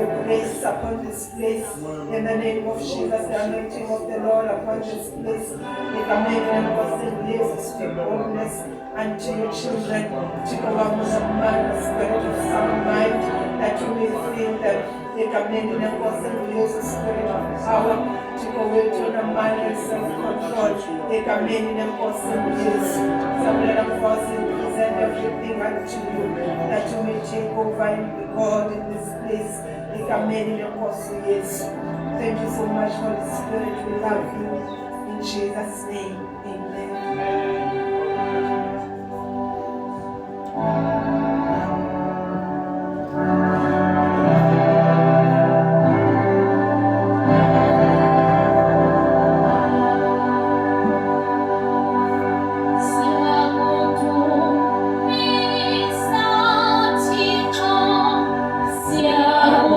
your grace upon this place. In the name of Jesus, the anointing of the Lord upon this place. Make a man and person live, speak boldness unto your children. Take over the mind, the spirit of sound mind, that you may feel them. Make a man and person live, the spirit of power. Take away to the mind and self-control. Make a man and person live. Some little person present everything unto you, that you may take over and be God in this place. Make a man and person live. Thank you so much, Holy Spirit. We love you. In Jesus' name, amen. Oh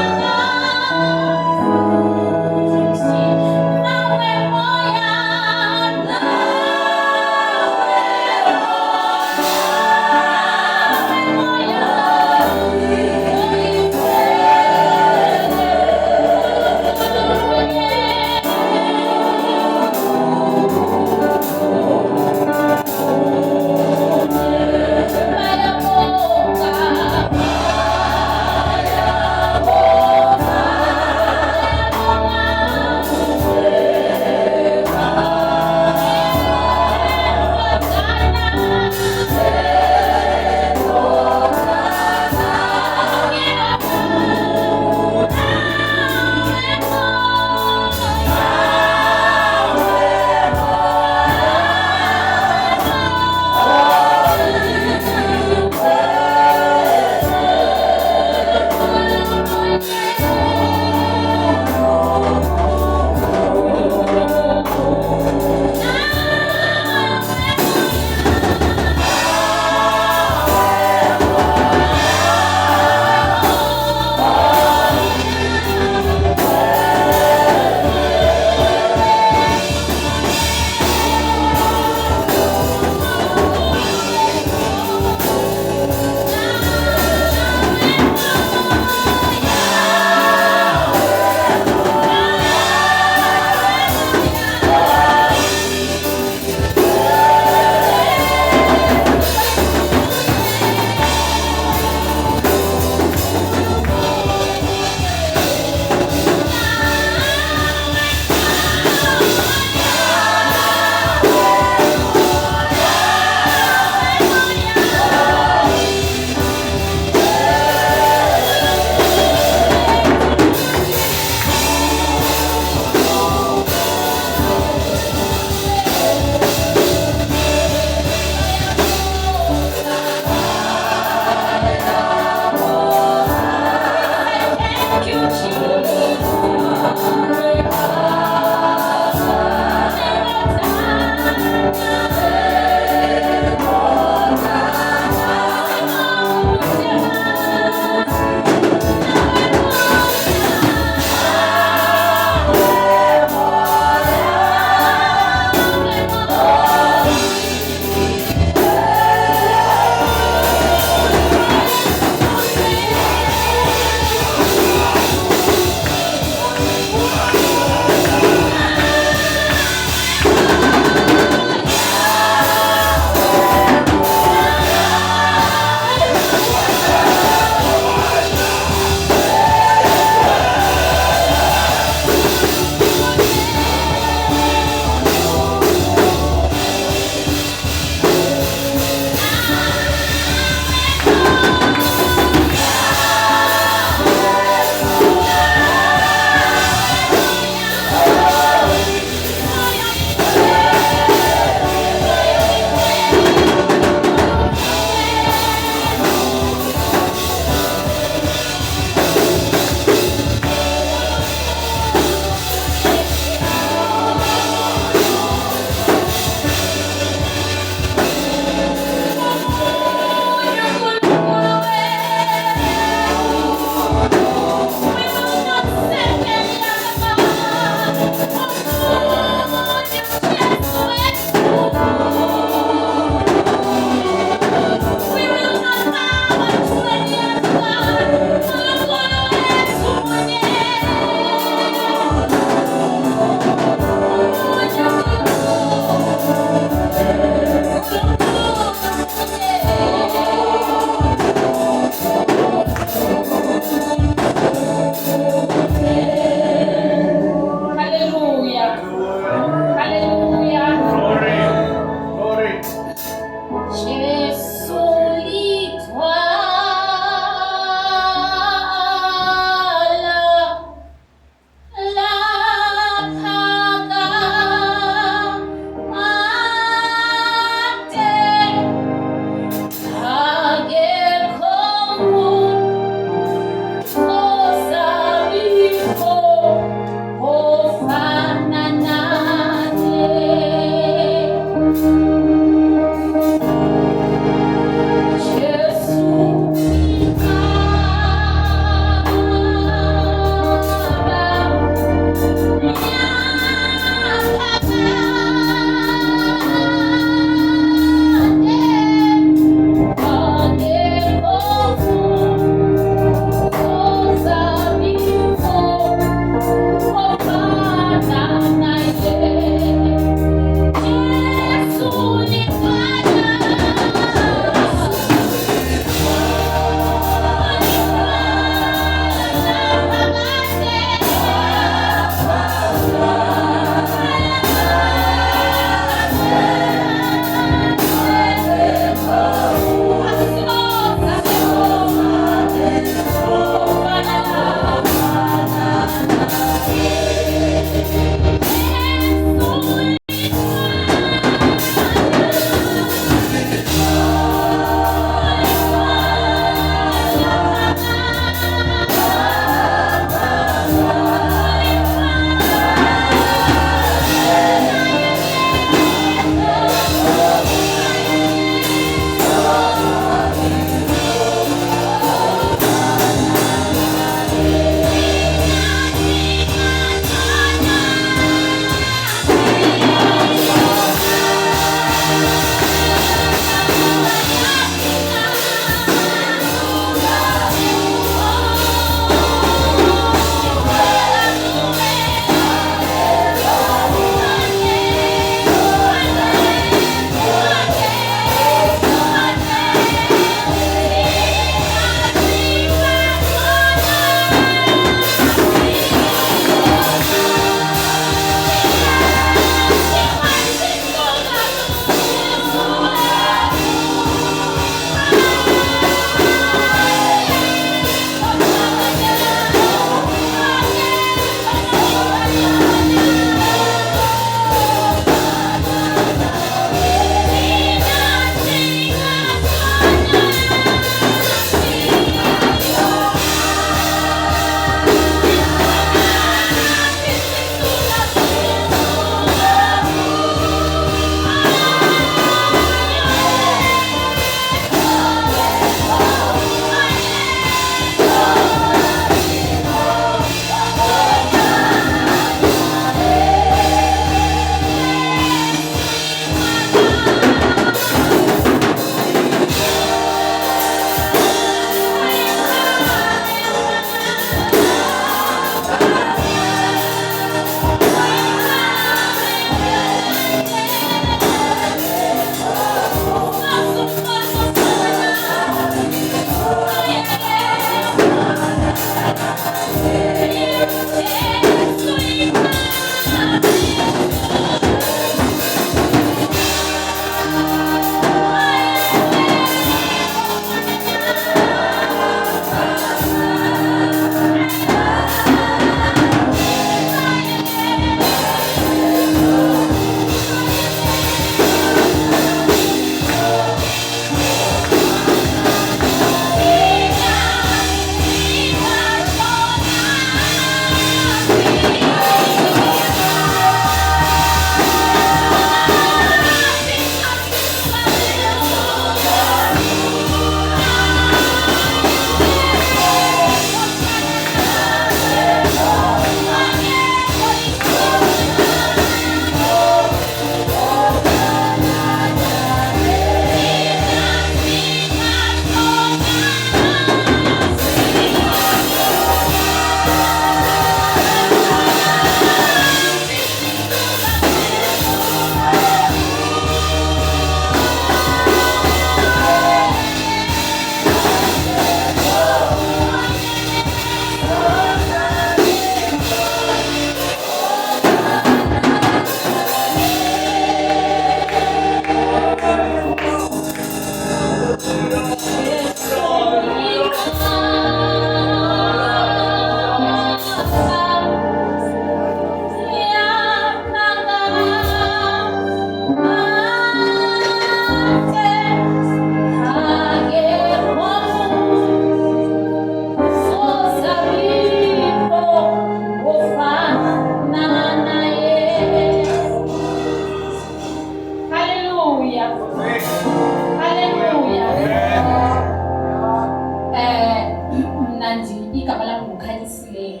igama lam nguKhanyisileyo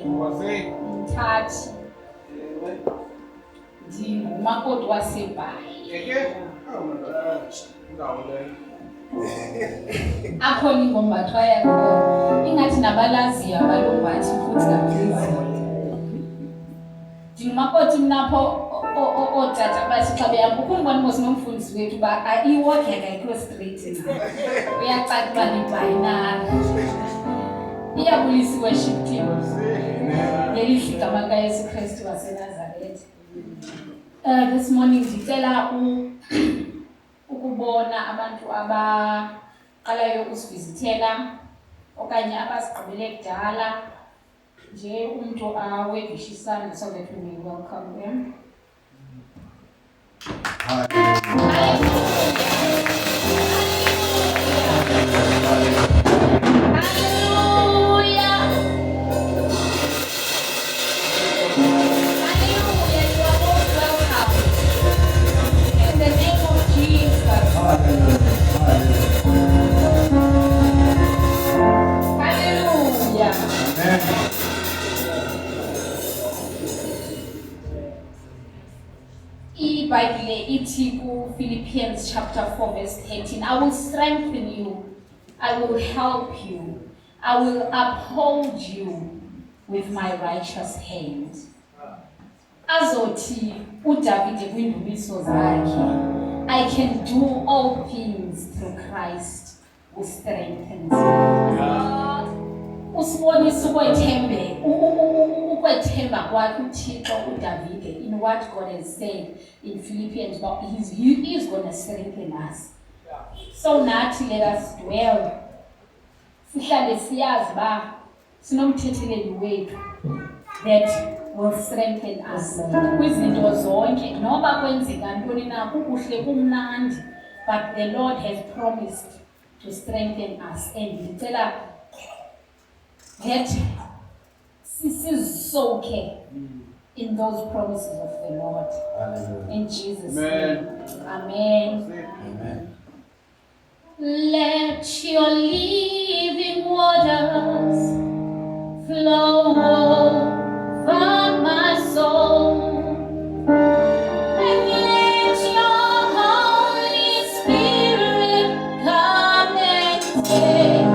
Mthathi, ndingumakoti waseBhayi. Akho ingoma bathiwa yakho ingathi nabalaziyo abalumbathi futhi kakhulu. Ndingumakoti mnapho ootata bathi xa behamba ukubona mos nomfundisi wethu uba iwalk yakayikho straight na uyacaca uba libhayinana iyabulisa i-worship team ngelihle igama likaYesu Kristu waseNazaretha. This morning ndicela ukubona abantu abaqalayo ukusivizithela okanye abasigqibele kudala nje umuntu awevishisana so that we may welcome them. Bible iti ku Philippians chapter 4 verse 13. I will strengthen you, I will help you, I will uphold you with my righteous hand. Azothi uDavide kwindumiso zakhe, I can do all things through Christ who strengthens me. Usibonisa ukwethemba kwakhe uThixo uDavide in what God has said in Philippians, but he is going to strengthen us. So nathi let us dwell. Sihlale siyazi ba sinomthetheleli wethu that will strengthen us. Kwizinto zonke noba kwenzeka ntoni na kukuhle kumnandi, but the Lord has promised to strengthen us, and ngicela that sisoke in those promises of the Lord. Hallelujah. In Jesus' name. Amen. Amen. Let your living waters flow over my soul. And let your Holy Spirit come and take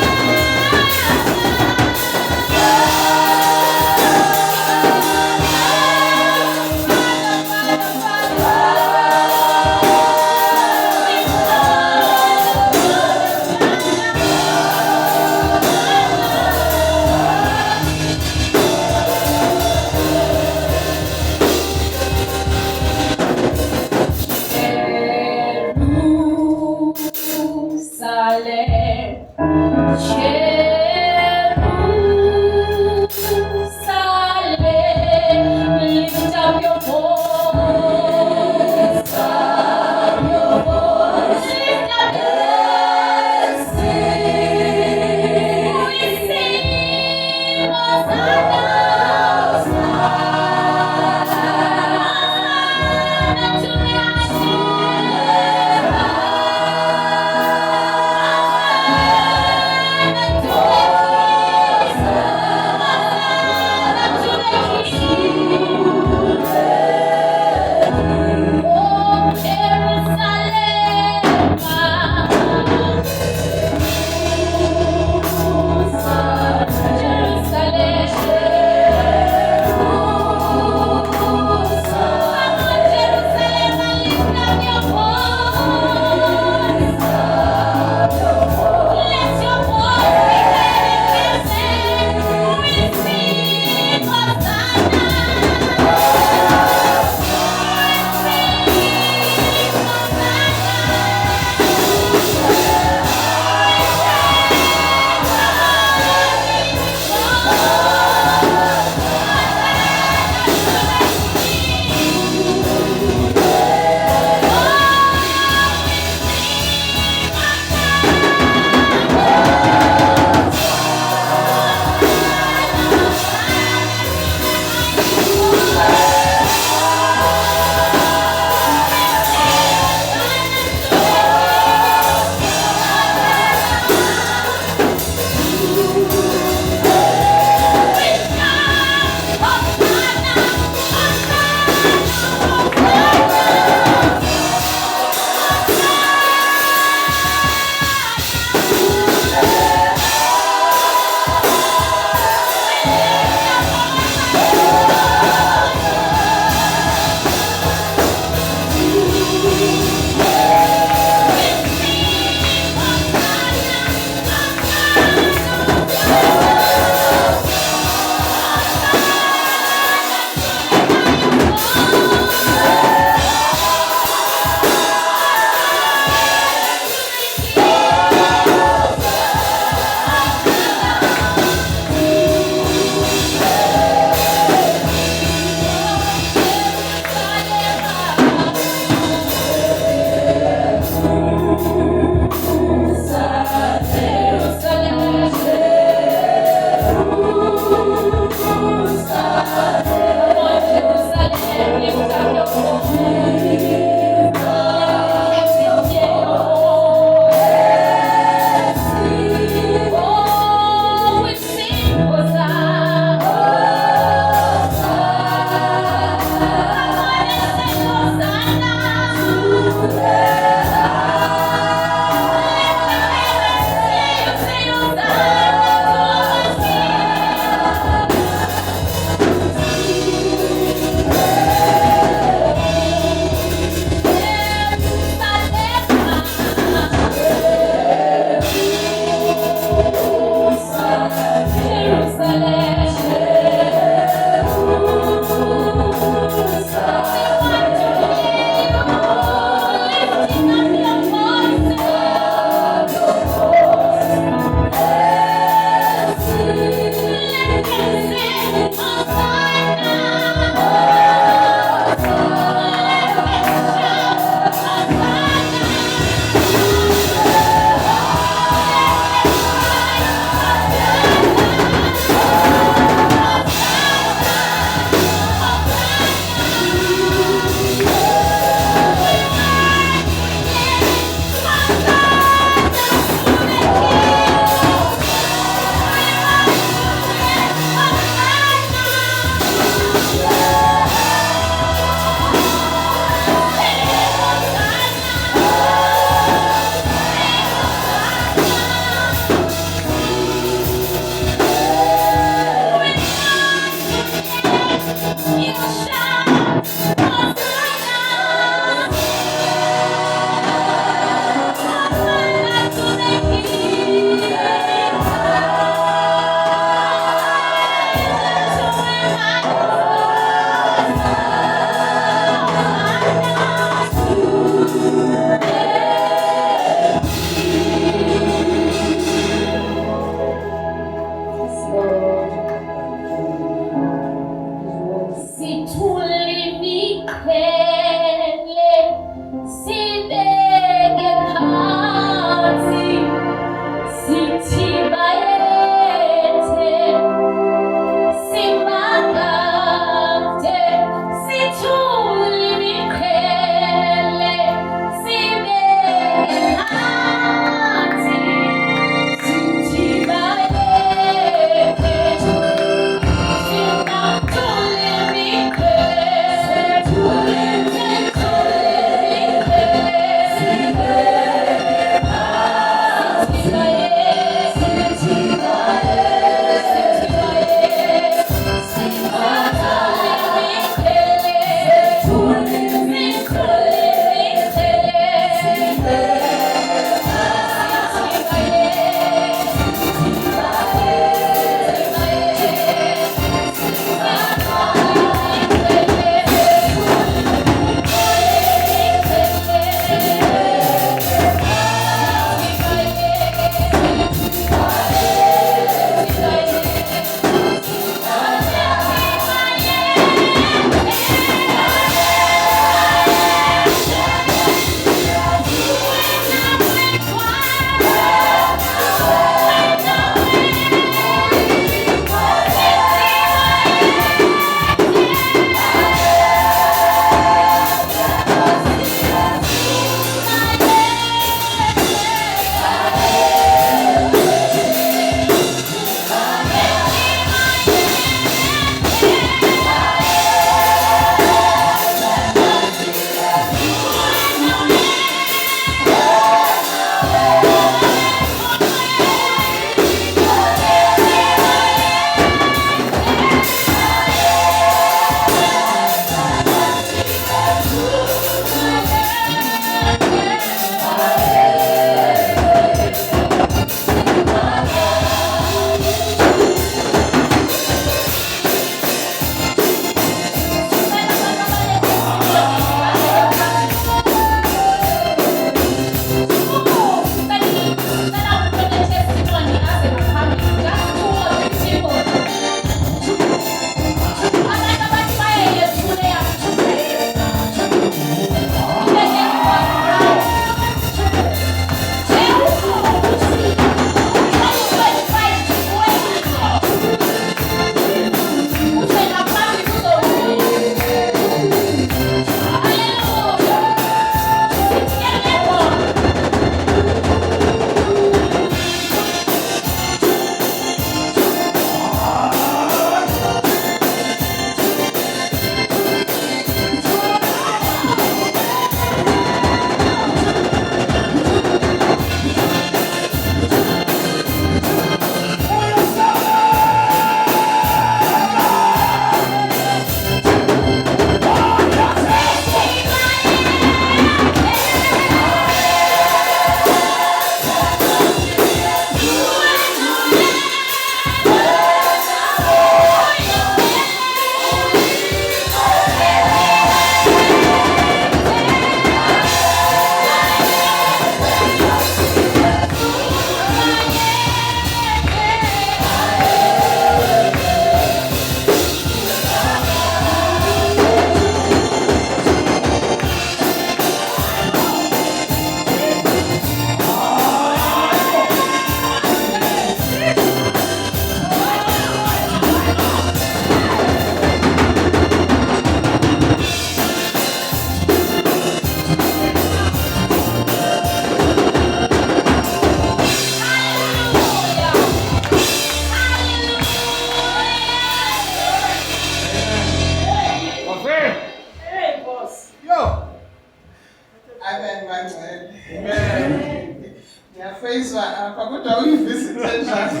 uyayizwa apha kodwa uyivizite njani?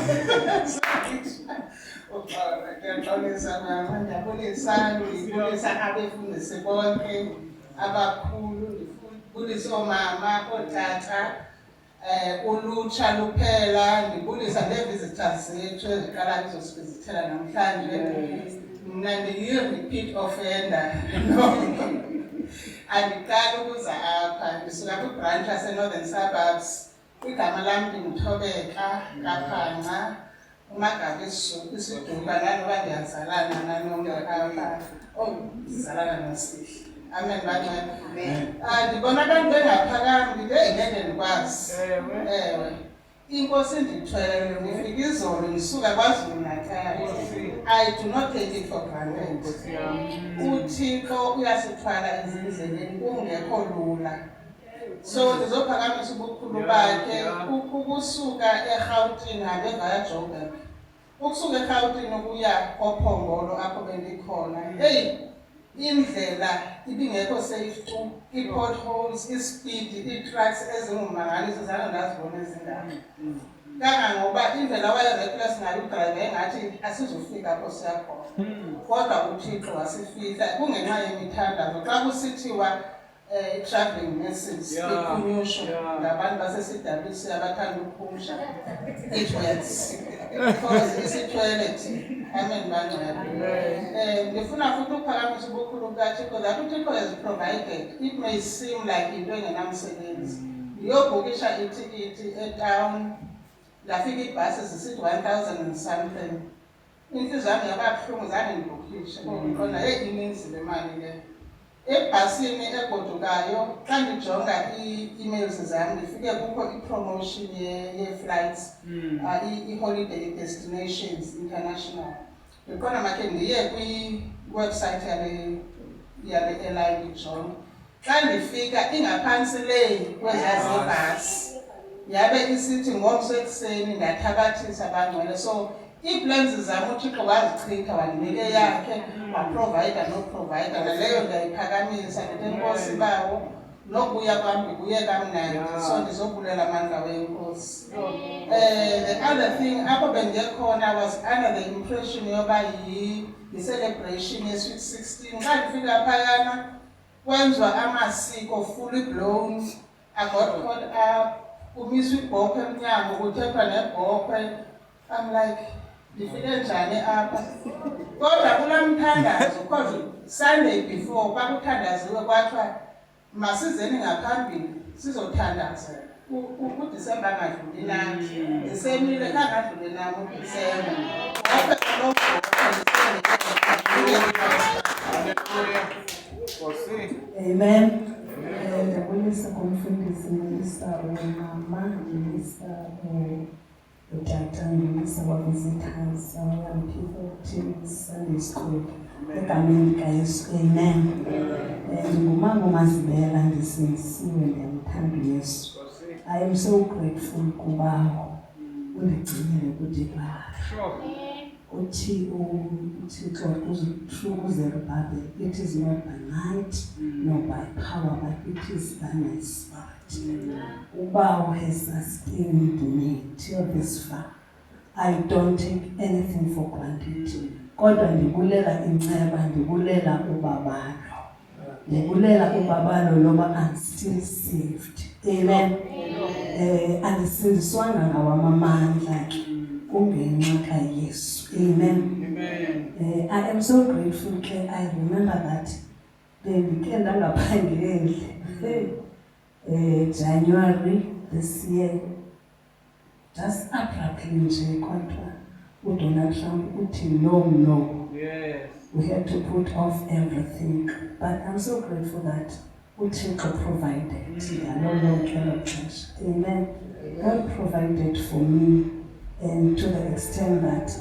Ndiyaxolisa mama, ndiyabulisa abefundisi bonke abakhulu, ndibulisa oomama, ootata, ulutsha luphela, ndibulisa nee-visitors zethu eziqala kuzosivizithela namhlanje. Mna ndiyi-repeat offender. Andiqali ukuza apha, ndisuka kwibranch yaseNorthern Suburbs. Igama lam ndinguThobeka Kaphanca, uMagabi Isiduka, nanoba ndiyazalana nanonke apha. Ndizalana noSihle. Amen bancane. Ndibona abantu bengaphakami, ngeke ndikwazi. Ewe. Inkosi ndithwele, ndifika izolo ndisuka KwaZulu-Natal. I do not take it for granted. uThixo uyasithwala ezindleleni kungekho lula. So ndizophakamisa ubukhulu bakhe ukusuka eRhawutini habe via Joburg. Ukusuka eRhawutini ukuya koPhongolo apho bendikhona. Hey, indlela ibingekho safe tu, i-potholes, i-speed, i-trucks ezingumangaliso zange ndazibona ezingako. Kangangoba indlela waye-reckless ngayo udriver engathi asizofika apho siya khona. Kodwa uThixo wasifihla kungenxa yemithandazo. Xa kusithiwa traveling message ikhunyusho ngabantu base-CWC abathanda ukuphusha, it works. Because isithwele thina. Amen bancane. Ndifuna futhi ukuphakamisa ubukhulu bukaThixo that uThixo has provided. It may seem like into engenamsebenzi. Ndiyobhukisha itikiti etown, ndafika ibhasi zisithi 1,000 and something. Inhliziyo yami yababuhlungu zange ndibhukishe. Ngqonda ininzi le mali le. Ebhasini egodukayo xa ndijonga ii-emails zami ndifike kukho i-promotion ye-flights, i-holiday destinations international. Ndiqonda makhe ndiye kwi-website yale airline ndijonge. Xa ndifika ingaphantsi le kwezaa zebhasi yabe isithi ngomso ekuseni ndathabathisa bangcwele. So ii-plans zami uThixo wazichitha wandinike yakhe, waprovider noprovider. Naleyo ndiyayiphakamisa ndithi enkosi bawo nokubuya kwam ndibuye kamnandi. So ndizobulela amandla wenkosi. The other thing apho bendiyekhona was under the impression yoba yi-celebration ye-Sweet 16. Xa ndifika phayana kwenziwa amasiko fully blown. I got caught up. Kumiswa ibhokhwe emnyango, kuthethwa nebhokhwe. I'm like, ndifike njani apha? Kodwa kulaa mthandazo, because Sunday before kwakuthandaziwe kwathiwa masizeni ngaphambili sizothandaza uDisemba angadluli nathi. Ndisemile kangadluli nami uDisemba. Apha Amen. Ndiyabulisa kumfundisi, ndibulisa umama, ndibulisa utata, ndibulisa aba-visitors, young people, teams, Sunday school. Egameni likaYesu, amen. Ndingumama uMazibela, ndisindisiwe, ndiyamthanda uYesu. I am so grateful kuba undigcinile kuThixo. uThixo kuZerubabel, it is not by might nor by power, but it is by my spirit. Uba has sustained me till this far. I don't take anything for granted. Kodwa ndibulela inceba, ndibulela ubabalo. Ndibulela ubabalo loba I'm still saved. Amen. Andisindiswanga ngawamamandla kungenxa kaYesu. Amen. I am so grateful. I remember that bendike ndangaphangeli January this year, just abruptly nje kodwa uDonald Trump uthi no. Yes. We had to put off everything, but I'm so grateful that uThixo provided. Amen. God provided for me, and to the extent that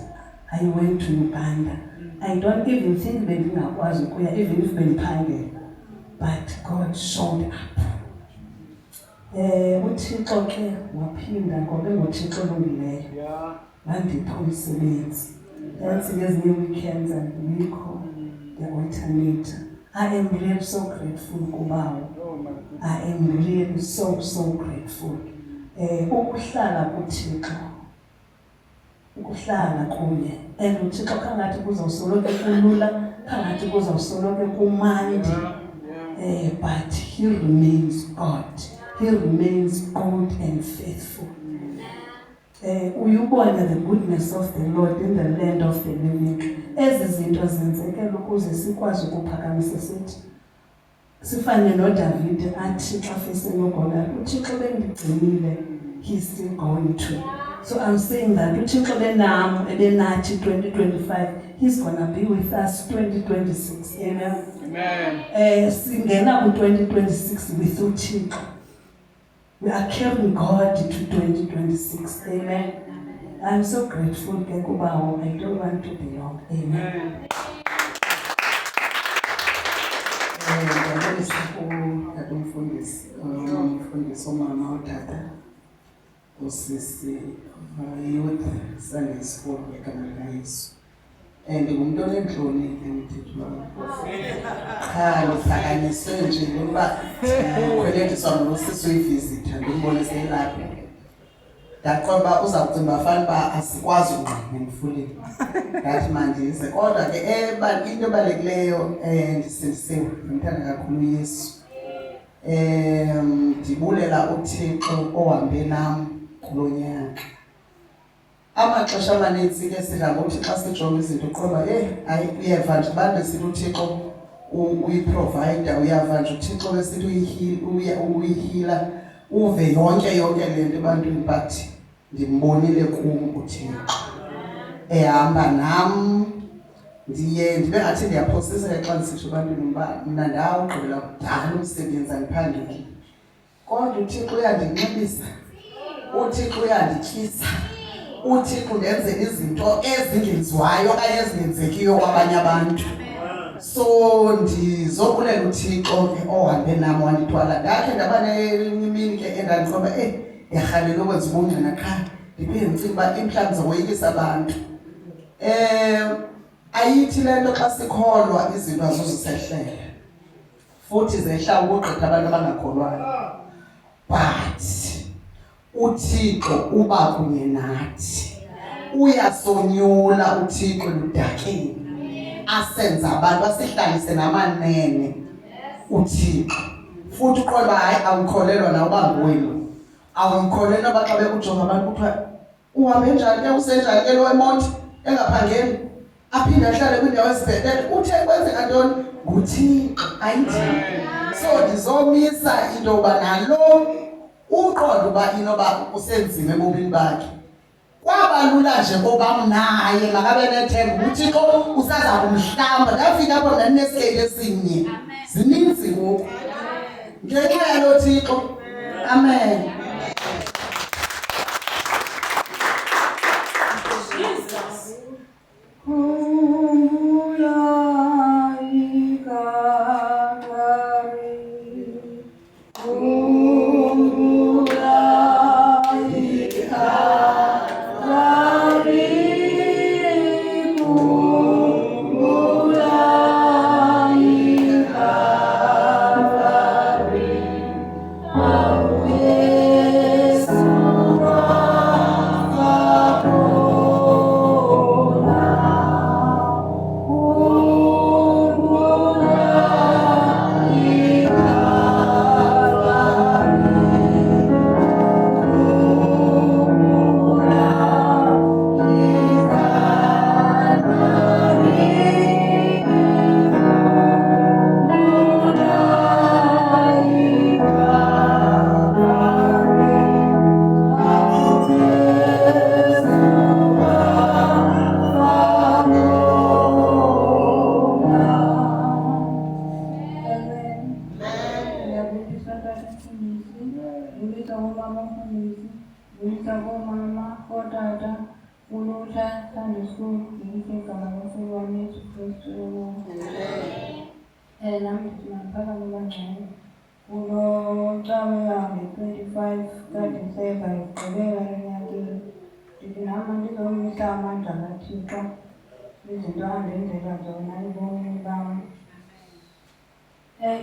I went to Uganda. I don't even think bendingakwazi ukuya, even if bendiphangela, but God showed up. uThixo ke waphinda ngoba nguThixo olungileyo. Wandipha umsebenzi. That's ngezinye weekends andibikho, the alternator. I am really so grateful kubawo. I am really so grateful. ukuhlala kuThixo, ukuhlala kuye, and uThixo khangathi kuzawusoloko kulula, khangathi kuzawusoloko kumandi, but he remains God, he remains good and faithful. Uyubona the goodness of the Lord in the land of the living. Ezi zinto zenzekela ukuze sikwazi ukuphakamisa sithi sifane noDavid athi xa fesenogola uThixo bendigcinile, he's still going to. So I'm saying that uThixo benam ebenathi 2025, he's gonna be with us 2026. Amen. Amen. Singena ku-2026 with uThixo. We are carrying God to 2026. Amen. I'm so grateful, Kekubawo. I don't want to be long. Amen. Umfundisi omama utata usisi youth Sunday school egama likaYesu. Ngumuntu onenhloni emthethwa. Cha uphakanyiswe nje ngoba ukwelethwa ngosisi uyivisitor ngibone selapha. Daqoba uzawucimba fanele ba asikwazi ungqina emfuleni. Ngathi manje ize kodwa ke into ebalulekileyo ndisisiwe ngimthanda kakhulu uYesu. Ndibulela uThixo ohambe nami kulonyaka. Amaxesha amaninzi ke sidla ngokuthi xa sijonga izinto qoba hayi uyeva nje abantu besithi uThixo uyiprovider, uyava nje uThixo besithi uyihila uve yonke le nto ebantwini, but ndimbonile kum uThixo ehamba nam. Ndibe ngathi ndiyaphosiseka xa ndisithi ebantwini uba mna ndawugqibela kudala umsebenzi andiphangeli, kodwa uThixo uyandinxibisa, uThixo uyandityisa, uThixo ndenzela izinto ezingenziwayo okanye ezingenzekiyo kwabanye abantu. So ndizobulela uThixo ohambe nam wandithwala. Ndakhe ndaba nemini ke endandiqoba yarhalela ukwenza ubungqina qha ndiphinde ndicinga uba mhlawumbi zoyikisa abantu. Ayithi le nto xa sikholwa izinto azozisehlela futhi zehla ukugqitha abantu abangakholwayo, but uThixo uba kunye nathi, uyasonyula uThixo ludakeni, asenza abantu asihlalise namanene uThixo. Futhi uqola uba hayi awukholelwa na uba nguwenu, awukholelwa uba xa bekujonga abantu kuthiwa uhambe njani ke, usenjani ke lo emothi engaphangeli, aphinde ahlale kwindawo ezibhetele, uthe kwenzeka ntoni nguThixo, ayithi. So ndizomisa into yoba nalo uqonda uba inoba usenzime ebomini bakhe. Kwaba lula nje ngoba naye makabe nethemba uThixo usaza kumhlamba. Ndafika apho ndaninesikeli esinye, zininzi ngoku ngenxa yalo Thixo. Amen.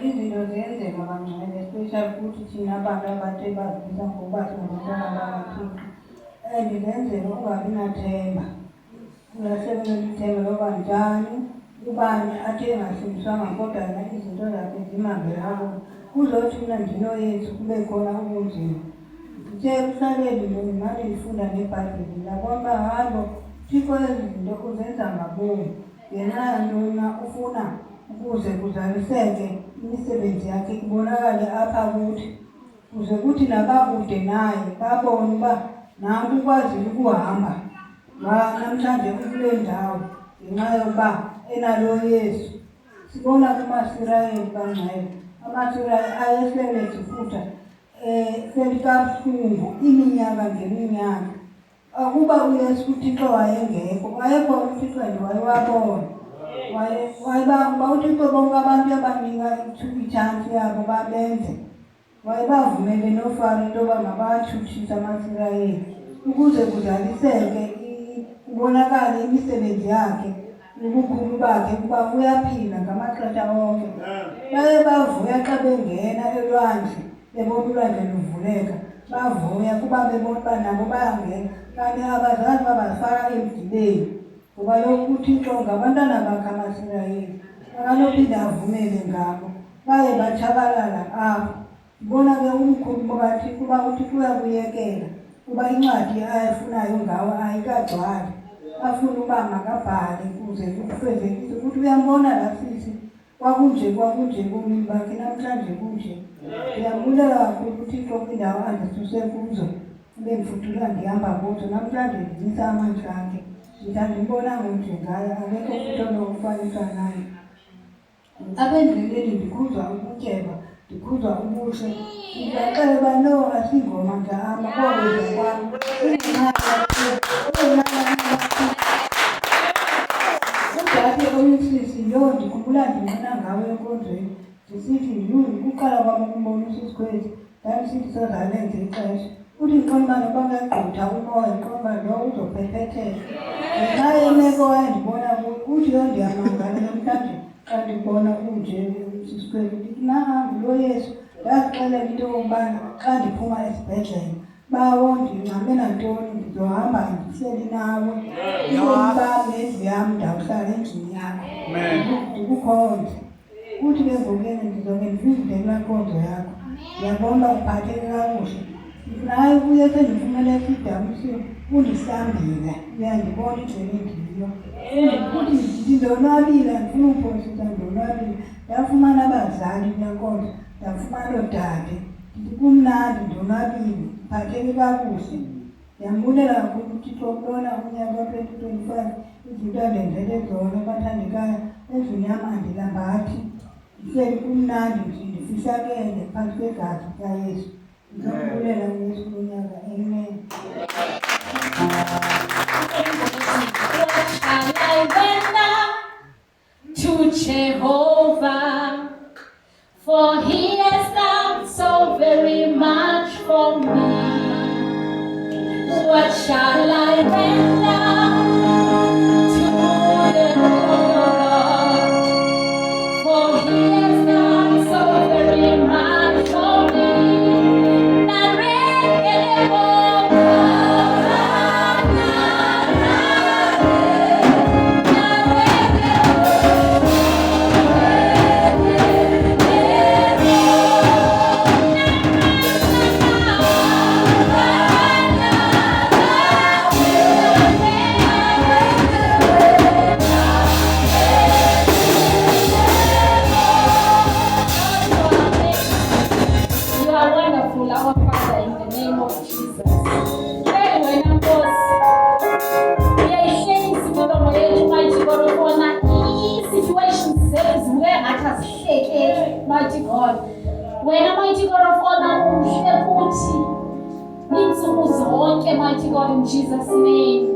izinto ziyenzeka bangcwele, especially kuthi thina abantu abathe bazisa ngoba singabantwana bakaThixo. Ndizenzela ungabi nathemba, ulahlekelwe lithemba loba njani, ubani athi engasindiswanga kodwa yena izinto zakhe zimangelayo. Kuzothi mina ndinoYesu kube khona ubunzima. Ndithe ekuhlaleni ndimane ndifunda neBhayibhile, ndabona uba halo Thixo ezi zinto uzenza ngabomi ngenxa yantoni ufuna ukuze kuzaliseke imisebenzi yakhe ibonakale apha kuthi, kuze kuthi nabakude naye babone uba nanku ukwazile ukuhamba namhlanje kule ndawo ngenxa yokuba enalo Yesu. Sibona kumaSirayeli bangcwele, amaSirayeli ayehlele zifutha selikabuhlungu iminyaka ngeminyaka. Akuba uYesu uThixo wayengekho, wayekhona uThixo nje wayewabona. Wayebakuba uThixo bonke abantu abanika itshansi yabo babenze. Wayebavumele noFaro into yoba mabatshutshise amaSirayeli ukuze kuzaliseke kubonakale imisebenzi yakhe, ubukhulu bakhe kuba uyaphila ngamaxesha onke. Baye bavuya xa bengena elwandle bebona ulwandle luvuleka, bavuya kuba bebona uba nabo bayangena, kanti abazazi babafaka emdileni ngoba lokhu uThixo ngabantwana bakhe amaSirayeli akanophinda avumele ngabo. Baye batshabalala apho. Bona ke umkhulu bakaThixo uba uThixo uyabuyekela kuba incwadi ayifunayo ngawo ayikagcwali, afuna uba makabhale kuze kufezekise ukuthi uyambona la sisi kwakunje bomini bakhe namhlanje kunje. Ndiyambulela kakhulu uThixo kwindawo andisuse kuzo bendifuthula ndihamba kuzo, namhlanje ndizisa amandla akhe. Ndimbona ngonje ngayo, akekho futhi onokufaniswa naye. Apha endleleni ndikhuzwa ukutyeba, ndikhuzwa ubuhle, ndiyaxela uba no asingoma ngahamba kobeza kwam udade oyisisi yho ndikhumbula ndinqina ngawo enkonzweni ndisithi kuqala kwam ukumbona usisikhwezi ndandisithi sozalenze ixesha uthi ndiqonda noba ngegqutha umoya ndiqonda lo uzophethetheka ngenxa yemeko wayendibona kuthi yo ndiyamangala namhlanje xa ndibona kunje usisikhwezi ndithi nahambi lo Yesu ndazixelela into yokubana xa ndiphuma esibhedlele bawo ndingxame nantoni ndizohamba ndihleli nawe ubomi bam nendlu yam ndawuhlala endlini yakho ndikukhonze. Uthi ke ngokeni ndizoke ndivizite kulaa nkonzo yakho, ndiyabona uphatheke kakuhle. Naye uye sendifumene esidamsini undihlambile, uyandibona igcwele ndiyo. Uthi ndithi ndonwabile, andifuna uphosisa ndonwabile. Ndafumana abazali kulaa nkonzo, ndafumana oodade. Ndithi kumnandi ndonwabile, uphatheke kakuhle. Ndiyambulela kakhulu uThixo ukubona unyaka ka-2025 izinto andenzele zona abathandekayo endlini yam andilambathi. Ndihleli kumnandi nje ndifihlakele phantsi kwegazi likaYesu. Ndiyambulela uYesu kulo nyaka. Amen. To Jehovah, for he has done so very much for me. What shall I render to the Lord? For he has done so very much for me. Mighty God, wena mighty God of honor, uhle kuthi insuku zonke mighty God in Jesus name.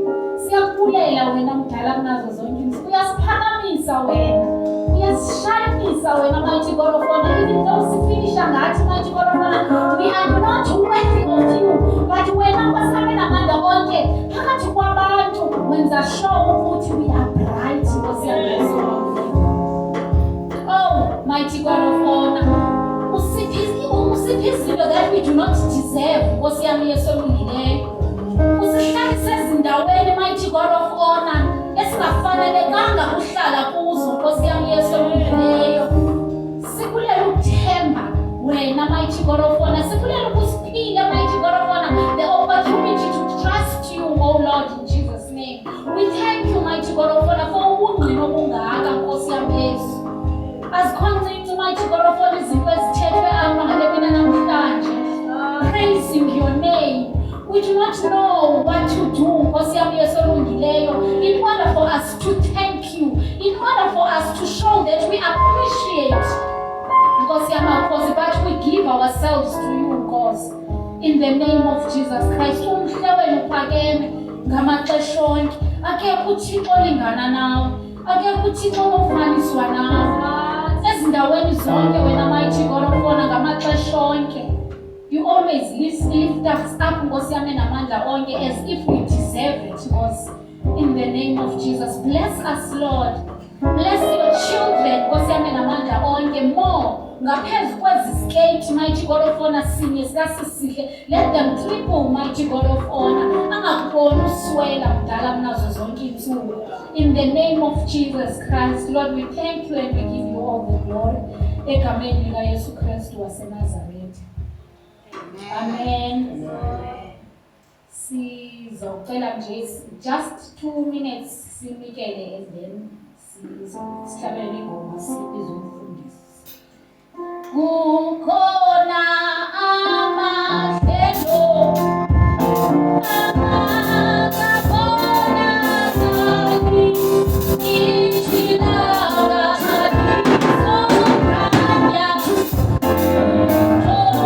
Siyakubulela wena mdala kunazo zonke insuku, uyasiphakamisa wena, uyasishayinisa wena mighty God of honor. Even though sifinisha ngathi mighty God of honor, we are not worthy of you, but wena kwasame namandla onke phakathi kwabantu wenza sure ukuthi we are bright. Oh mighty God of honor, izinto that we do not deserve, Nkosi yami Yesu olungileyo. Usihlalise ezindaweni, mighty God of honor, esingafanelekanga uhlala kuzo, Nkosi yami Yesu olungileyo. Sikulela ukuthemba wena, mighty God of honor. Sikulela ukusiphila, mighty God of honor, the opportunity to trust you, oh Lord, in Jesus' name. We thank you, mighty God of honor, for ubungqina obungaka, Nkosi yami Yesu. As continue, mighty God of honor, izinto ezithethwe apha ngale mina namhlanje, praising your name. We do not know what to do, Nkosi yami Yesu olungileyo, in order for us to thank you, in order for us to show that we appreciate, Nkosi yami Nkosi, but we give ourselves to you, Nkosi, in the name of Jesus Christ. Umhle wena uphakeme ngamaxesha onke. Akekho uThixo olingana nawe, akekho uThixo onokufaniswa nawe. Ezindaweni zonke wena, mighty God of honor, ngamaxesha onke. You always lift us up, Nkosi yami namandla onke, as if we deserve it, Nkosi. In the name of Jesus, bless us, Lord. Bless your children, Nkosi yami namandla onke, more. Ngaphezu kwezi skate, mighty God of honor, sinye sikasisihle. Let them triple, mighty God of honor. Angakuboni uswela mdala mnazo zonke insuku. In the name of Jesus Christ, Lord, we thank you and we give you all the glory. Egameni lika Yesu Kristu waseNazaretha. Amen. Sizocela nje just 2 minutes simikele and then sihlabele ingoma sizofundisa. Kukhona amahlelo angakabona ngani, ishilanga alisokanya. Oh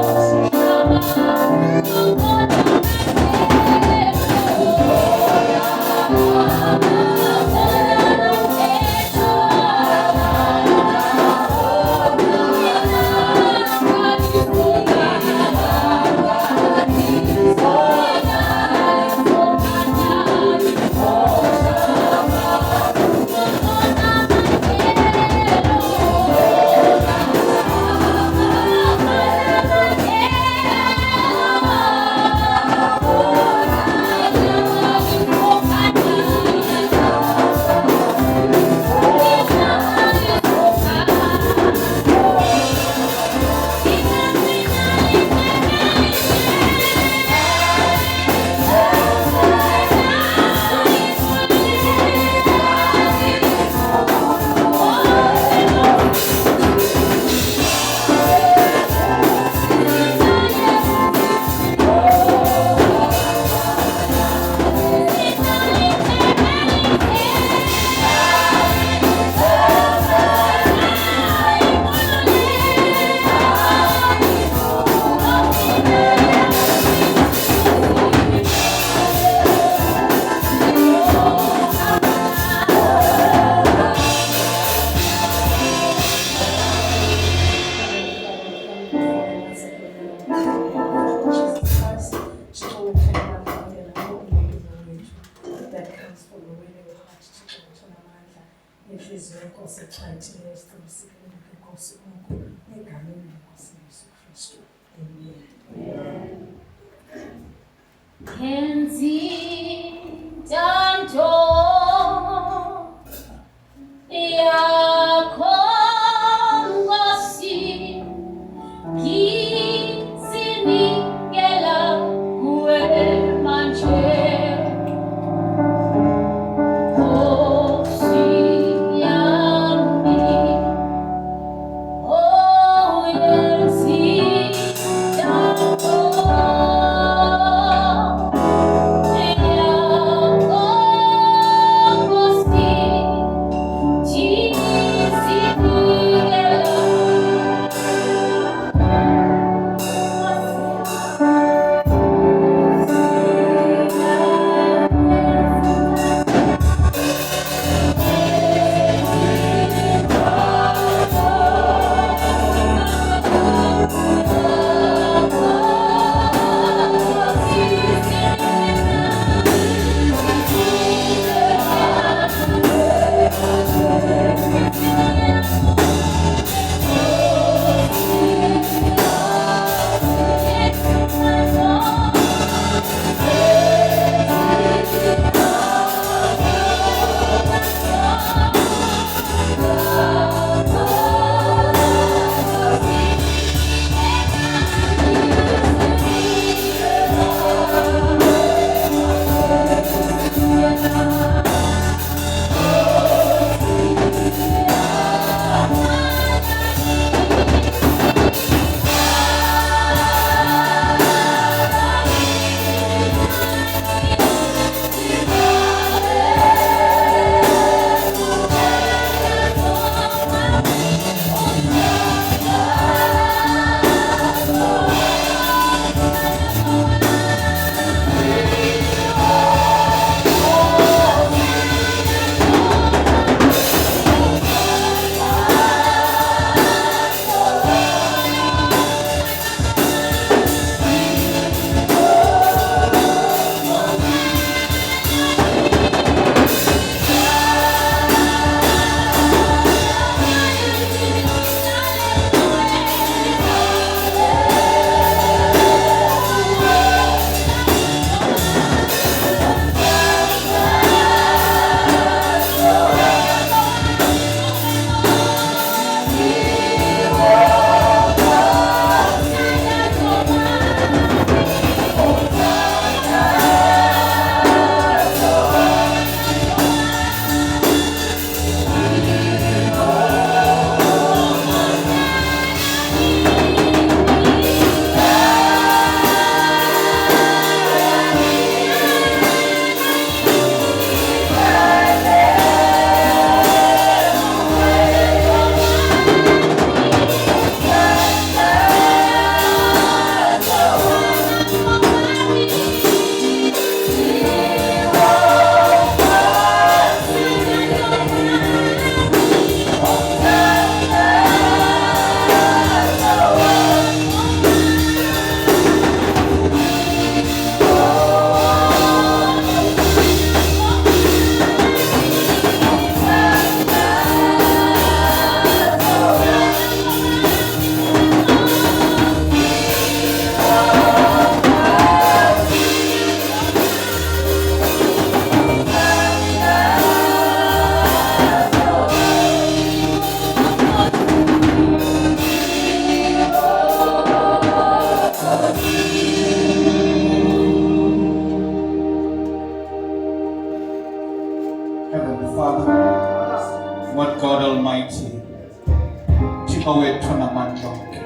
Thixo wethu namandla onke.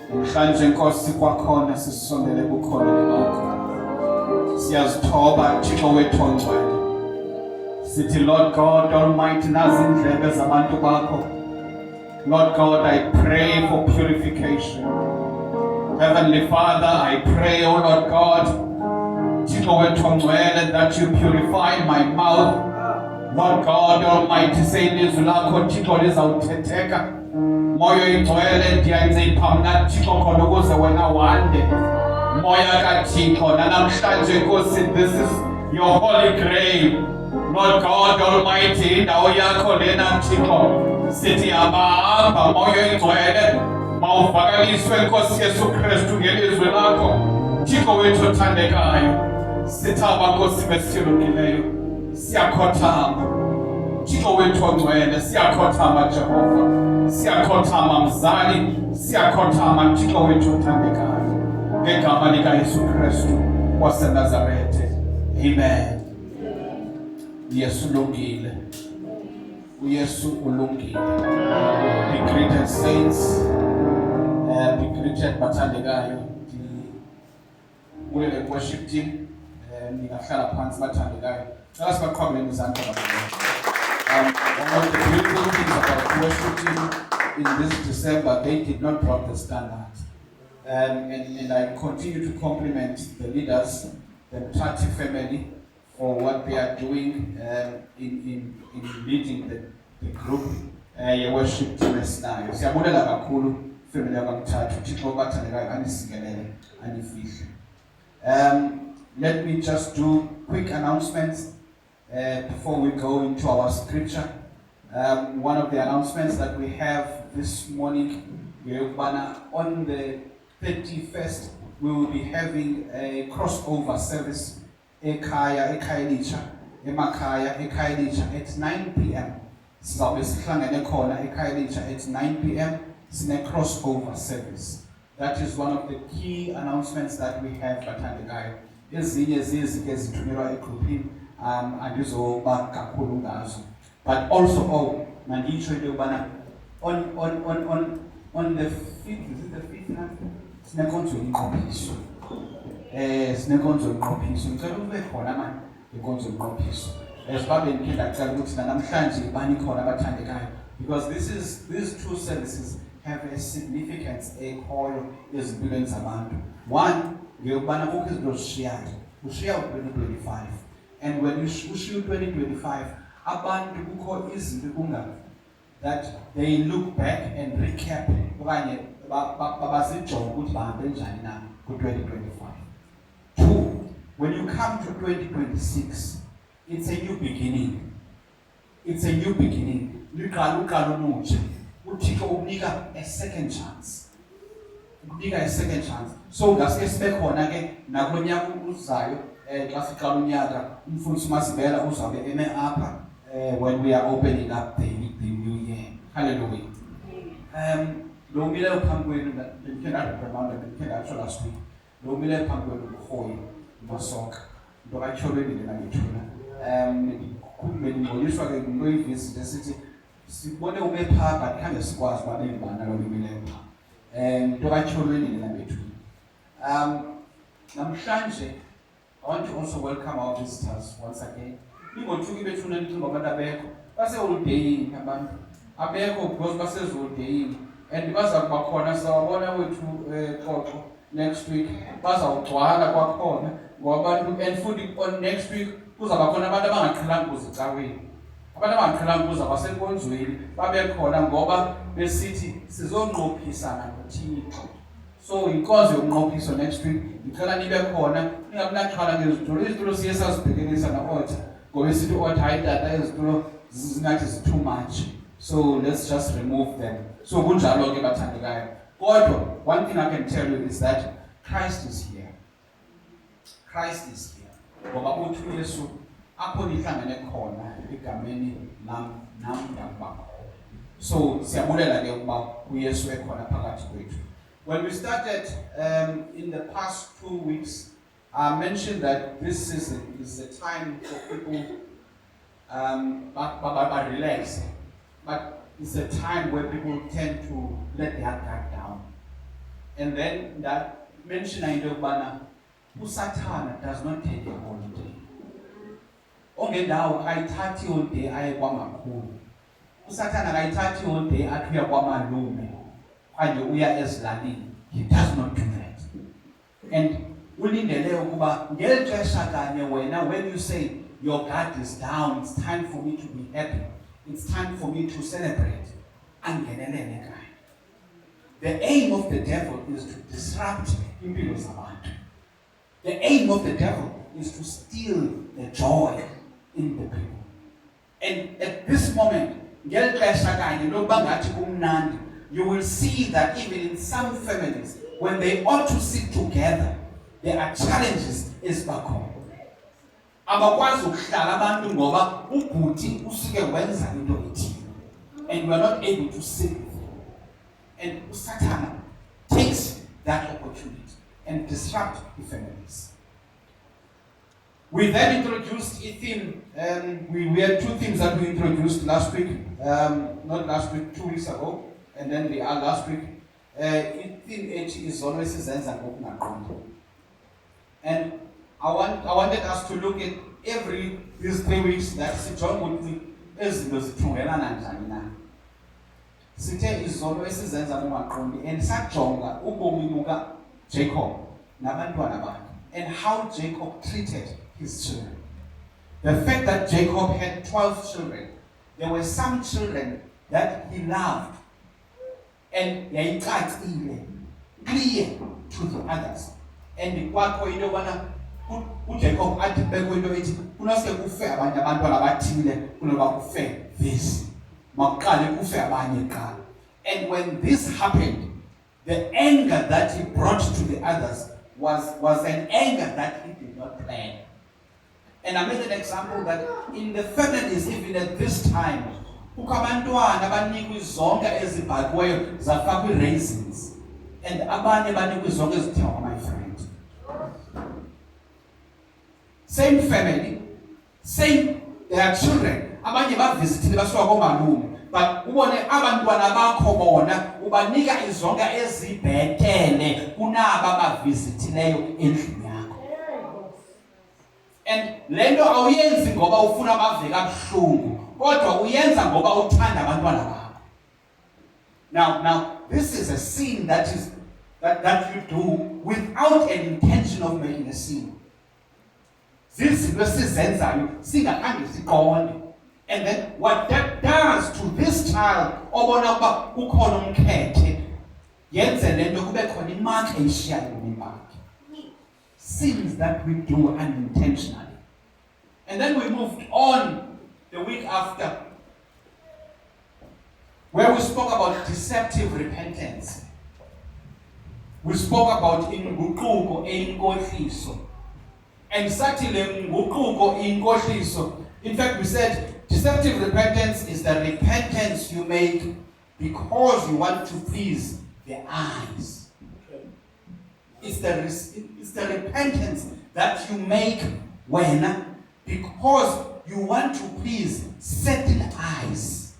Namhlanje Nkosi kwakhona sisondele kukhona bakho. Siyazithoba Thixo wethu ongcwele. Sithi Lord God Almighty nazi indlebe zabantu bakho. Lord God, I pray for purification. Heavenly Father, I pray, oh Lord God, Thixo wethu ongcwele, that you purify my mouth. Lord God Almighty, say ilizwi lakho Thixo lizawuthetheka. Moya ingcwele ndiyancipha mna Thixo khona ukuze wena wande. Moya kaThixo namhlanje Nkosi, this is your holy grave. Lord God Almighty, indawo yakho lena Thixo. Sithi hamba moya ingcwele mawuvakaliswe Nkosi Yesu Kristu ngelizwi lakho. Thixo wethu othandekayo, sithaba Nkosi besilukileyo. Siyakhothama Thixo wethu ongcwele, siyakhothama Jehova, siyakhothama Mzali, siyakhothama Thixo wethu othandekayo, ngegama likaYesu Kristu waseNazarethe. Amen. Yesu ulungile, uYesu ulungile. Be greeted saints, be greeted bathandekayo. Kule worship team ningahlala phansi bathandekayo. One of the beautiful things about the worship team in this December, they did not drop the standard. And I continue to compliment the leaders, the Mtati family, for what they are doing in leading the group. Worship team is now. Siyabulela kakhulu family yakamthathu Thixo bathandekayo anisingelele anifihle. Let me just do quick announcements before we go into our scripture. One of the announcements that we have this morning, on the 31st, we will be having a crossover service emakaya at 9 p.m. Sizawube sihlangene khona eKhayelitsha at 9 p.m. Sine crossover service. That is one of the key announcements that we have bathandekayo. Ezinye zizinto ezithunyelwa egroupini andizoba kakhulu ngazo. But also manditsho into yokubana on the 5th, is it the 5th now? Sinekonzo yenqophiso. Sinekonzo yenqophiso. Ngicela ube khona manje inkonzo yenqophiso. Esibabe ngiphinda ngicela ukuthi namhlanje bani khona abathandekayo, because these two services have a significance ekhoyo ezimpilweni zabantu. One, ngiyokubana kukho izinto zishiyayo. Ushiya 2025. And when you ushiya 2025, abantu kukho izinto kunga that they look back and recap okanye babazijonga ukuthi bahambe njani na ku-2025. Two, when you come to 2026, it's a new beginning. It's a new beginning. Uqala olutsha. uThixo ukunika a second chance. Ukunika a second chance. So ngase sibe khona ke nakunyaka uzayo xa siqala unyaka umfundisi Masibela uzabe eme apha when we are opening up the new year. Hallelujah. Lo mile phambi kwenu ndikhe ndarecommanda ndikhe ndatsho last week. Lo mile phambi kwenu uRhoyi Masoka. Into kaTyholweni lena ngithula. Bendiboniswa ke ngoyivisit esithi sibone ube phaa but khange sikwazi uba bengibana lo mileyo phaa. Into kaTyholweni lena bethuna. Namhlanje I want to also welcome our visitors once again. Ningothuki bethuna nicinga abantu abekho base-holideyini abantu abekho because base-holideyini and baza kuba khona sizawabona wethu xoxo next week bazawugcwala kwakhona ngobantu and futhi on next week kuzaba khona abantu abangaqhelanga kuza ecaweni. Abantu abangaqhelanga kuza basenkonzweni babe khona ngoba besithi sizonqophisana noThixo. So inkonzo yomnqophiso next week ngicela nibe khona ningabunaxhala ngezitulo. Izitulo siye sazibhekelisa na-order ngoba sithi i-order hayi tata izitulo zingathi too much, so let's just remove them. So kunjalo ke bathandekayo. Kodwa one thing I can tell you is that Christ is here. Christ is here. Ngoba uthi uYesu apho nihlangene khona egameni nam ngakubakho. So siyabulela ke ukuba uYesu ekhona phakathi kwethu. When we started in the past 2 weeks, I mentioned that this season is a time for people relaxing. But it's a time where people tend to let their guard down. And then that mention I know, Usathana does not take a holiday. Ongendawo ayithathi iholiday aye kwamakhulu. Usathana akayithathi iholiday athi uya kwamalume kanje uya ezilalini. He does not do that. And ulindele ukuba ngeli xesha kanye wena, when you say your guard is down, it's time for me to be happy, it's time for me to celebrate, angenelele kanye. The aim of the devil is to disrupt impilo zabantu. The aim of the devil is to steal the joy in the people. And at this moment, you will see that even in some families, when they ought to sit together, there are challenges as back home. And we are not able to sit with him. And Satan takes that opportunity and disrupt the families. We then introduced a theme. We had two themes that we introduced last week. Not last week, 2 weeks ago. And then they are last week. Theme 8 is always Zenza Ngokungaqondi. And I wanted us to look at these 3 weeks that John would be izinto zithungelana njani na. Sithe izono esizenza ngokungaqondi and sajonga ubomi buka Jacob nabantwana bakhe and how Jacob treated his children. The fact that Jacob had 12 children, there were some children that he loved and yayicacile clear to the others. And kwakho into yobana uJacob athi beko into ethi kunoske kufe abanye abantwana abathile kunoba kufe this. Maqale kufe abanye qala. And when this happened, the anger that he brought to the others was an anger that he did not plan. And I made an example that in the families, even at this time, ukabantwana banikwe zonke ezibhakweyo zafakwe raisins, and abanye banikwe zonke ezithengwa, my friend. Same family, same, their children, abanye bavizithile basuka komalume, but ubone abantwana bakho bona ubanika izonke ezibhetele kunaba bavizithileyo endlini yakho. And lento awuyenzi ngoba ufuna bave kabuhlungu, kodwa uyenza ngoba uthanda abantwana bakho. Now this is a sin that you do without an intention of making a sin. Zizinto esizenzayo singakhange siqonde. And then what that does to this child, obona ukuba ukhona umkhethe, yenze lento kube khona imark eyishiyayo ebomini bakhe. Sins that we do unintentionally. And then we moved on the week after, where we spoke about deceptive repentance. We spoke about inguquko eyinkohliso. And certainly inguquko eyinkohliso. In fact, we said deceptive repentance is the repentance you make because you want to please the eyes. It's the repentance that you make because you want to please certain eyes.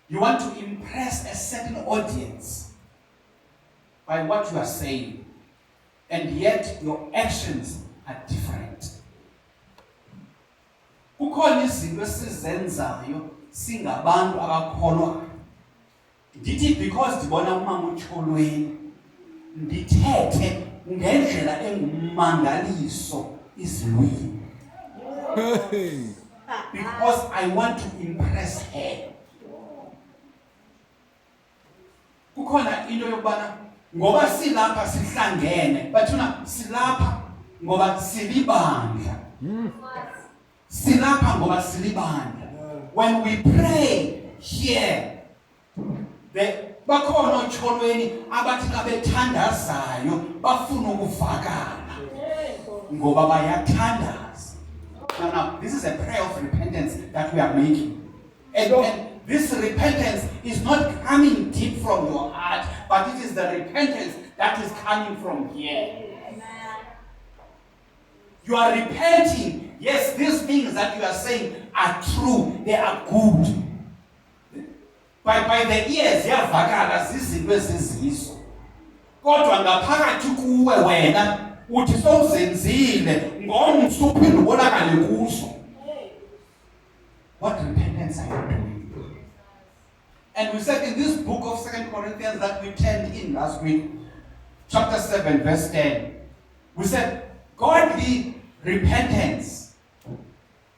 You want to impress a certain audience by what you are saying, and yet your actions are different. Kukhona izinto esizenzayo singabantu abakholwayo. Ndithi because ndibona umama uTholweni ndithethe ngendlela engummangaliso izilwini. Because I want to impress her. Kukhona into yokubana ngoba silapha sihlangene, bathuna silapha ngoba silibandla. Silapha ngoba silibandla. When we pray here, bakhona oTholweni abathi xa bethandazayo bafuna ukuvakala ngoba bayathandaza. Now, this is a prayer of repentance that we are making. And this repentance is not coming deep from your heart, but it is the repentance that is coming from here. You are repenting. Yes, these things that you are saying are true. They are good. by the ears ziyavakala zizinto ezizizo. Kodwa ngaphakathi kuwe wena uthi sowuzenzile ngomso uphinde ubonakale kuso. What repentance are you doing? And we said in this book of 2 Corinthians that we turned in last week, chapter 7, verse 10, we said godly repentance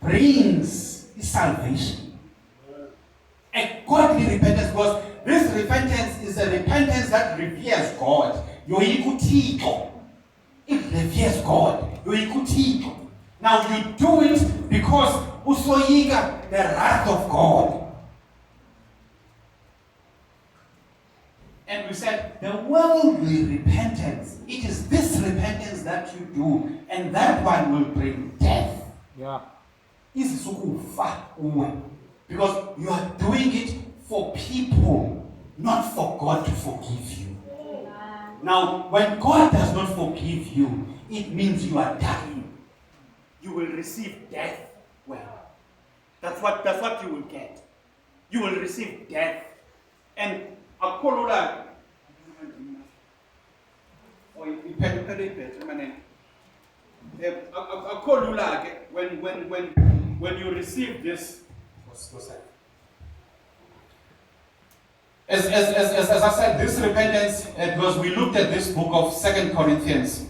brings salvation. A godly repentance, because this repentance is a repentance that reveres God. Yoyikutiko. It reveres God. Yoyikutiko. Now you do it because usoyiga the wrath of God. And we said the worldly repentance, it is this repentance that you do, and that one will bring death. Yeah. Because you are doing it for people, not for God to forgive you. Now, when God does not forgive you, it means you are dying. You will receive death. Well, that's what you will get. You will receive death. And akolula when you receive this, as I said, this repentance, because we looked at this book of 2 Corinthians.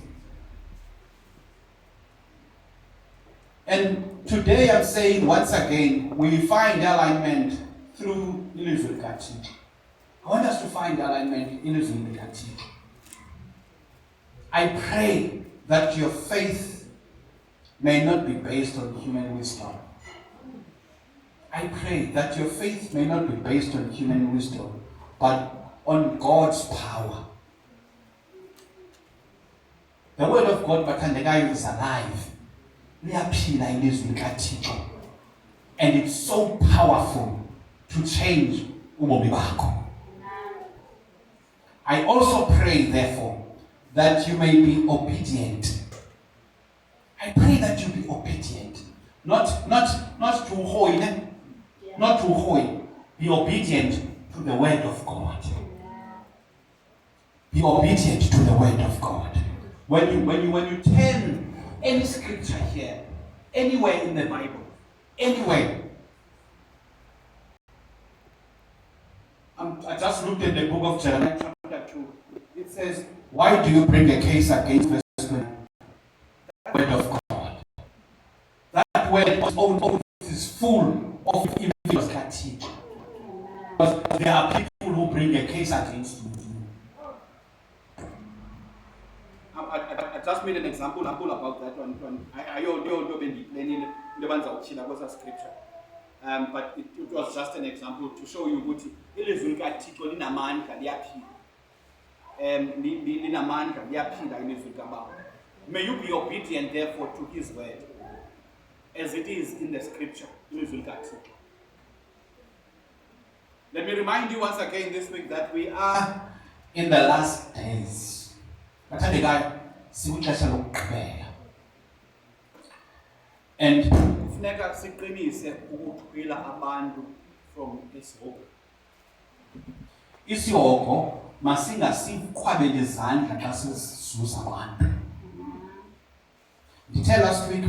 And today I'm saying once again, we find alignment through illusion cutting. I want us to find alignment in illusion cutting. I pray that your faith may not be based on human wisdom. I pray that your faith may not be based on human wisdom, but on God's power. The word of God, bathandekayo, is alive. Liyaphila ilizwi likaThixo. And it's so powerful to change ubomi bakho. I also pray, therefore, that you may be obedient. I pray that you be obedient. Not to hoy, not to hoy. Be obedient to the word of God. Be obedient to the word of God. When you turn any scripture here, anywhere in the Bible, anywhere. I just looked at the book of Jeremiah chapter 2. It says, why do you bring a case against the word of God? That word is full of evil. Because there are people who bring a case against you. I just made an example about that one. I scripture. But it was just an example to show you what ilizwi likaThixo linamandla liyaphila. Linamandla liyaphila ilizwi likaBaba. May you be obedient therefore to his word, as it is in the scripture, ilizwi likaThixo. Let me remind you once again this week that we are in the last days. And kufuneka siqinise ukuthwila abantu from isihoko. Isihoko masingasiqhwabele izandla xa sisizuza abantu. You tell last week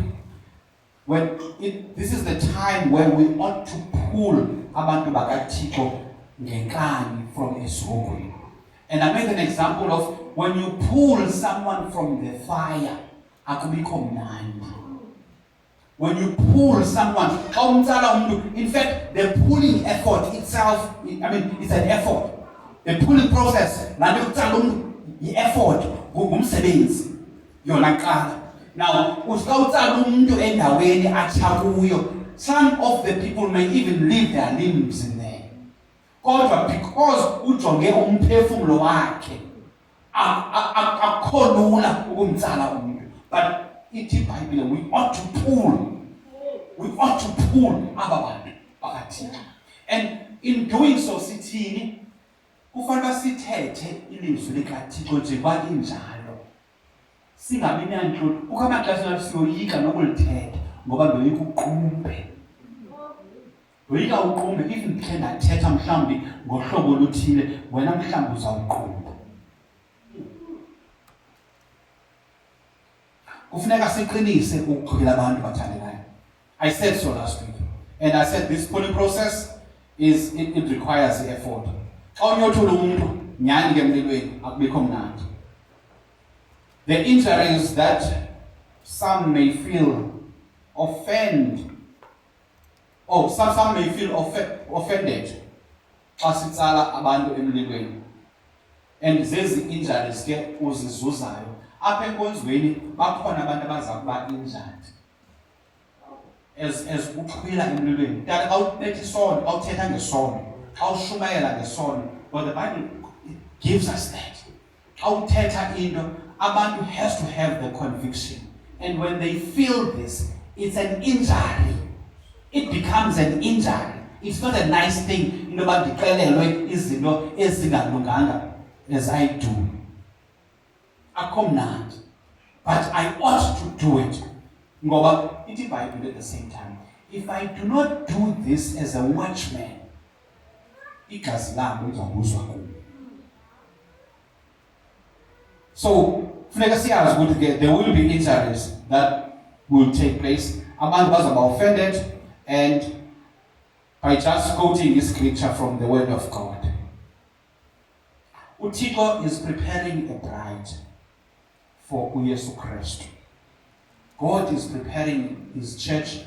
this is the time where we ought to pull abantu bakaThixo ngenkani from isihoko. And I made an example of when you pull someone from the fire, akubikho mnandi. When you pull someone, in fact, the pulling effort itself, it's an effort. The pulling process, the effort, now, some of the people may even leave their limbs in there. Because ujonge umphefumulo wakhe, akho lula ukumtsala umuntu. But ithi iBhayibhile, we ought to pull abantu bakaThixo. And in doing so, sithini kufanele sithethe ilizwi likaThixo nje balinjalo. Singabi nanhloni, ukamaxesha siyoyika nokulithetha ngoba ndoyika uqumbe. Uyika uqume even ke ndathetha mhlawumbi ngohlobo oluthile wena mhlawumbi uzawuqumba. Kufuneka siqinise ukukhwela abantu bathandekayo. I said so last week. And I said this pulling process it requires effort. Xa unyothula umuntu nyani ke emlilweni akubikho mnandi. The injuries that some may feel some may feel offended xa sitsala abantu emlilweni. And zezi injuries ke uzizuzayo apha enkonzweni bakhona abantu abaza kuba injured. As uxhwila emlilweni. Xa ubetha isondo, xa uthetha ngesondo, xa ushumayela ngesondo, but the Bible gives us that. Xa uthetha into, abantu has to have the conviction. And when they feel this, it's an injury. It becomes an injury. It's not a nice thing. You know, but ndiqelelwe izinto ezingalunganga as I do. Akomnandi. But I ought to do it. Ngoba ithi iBhayibhile at the same time. If I do not do this as a watchman, igazi lami lizabuzwa kulo. So, funeka siyazi ukuthi there will be injuries that will take place. Abantu bazaba offended, and by just quoting this scripture from the Word of God, uThixo is preparing a bride for uYesu Kristu. God is preparing His church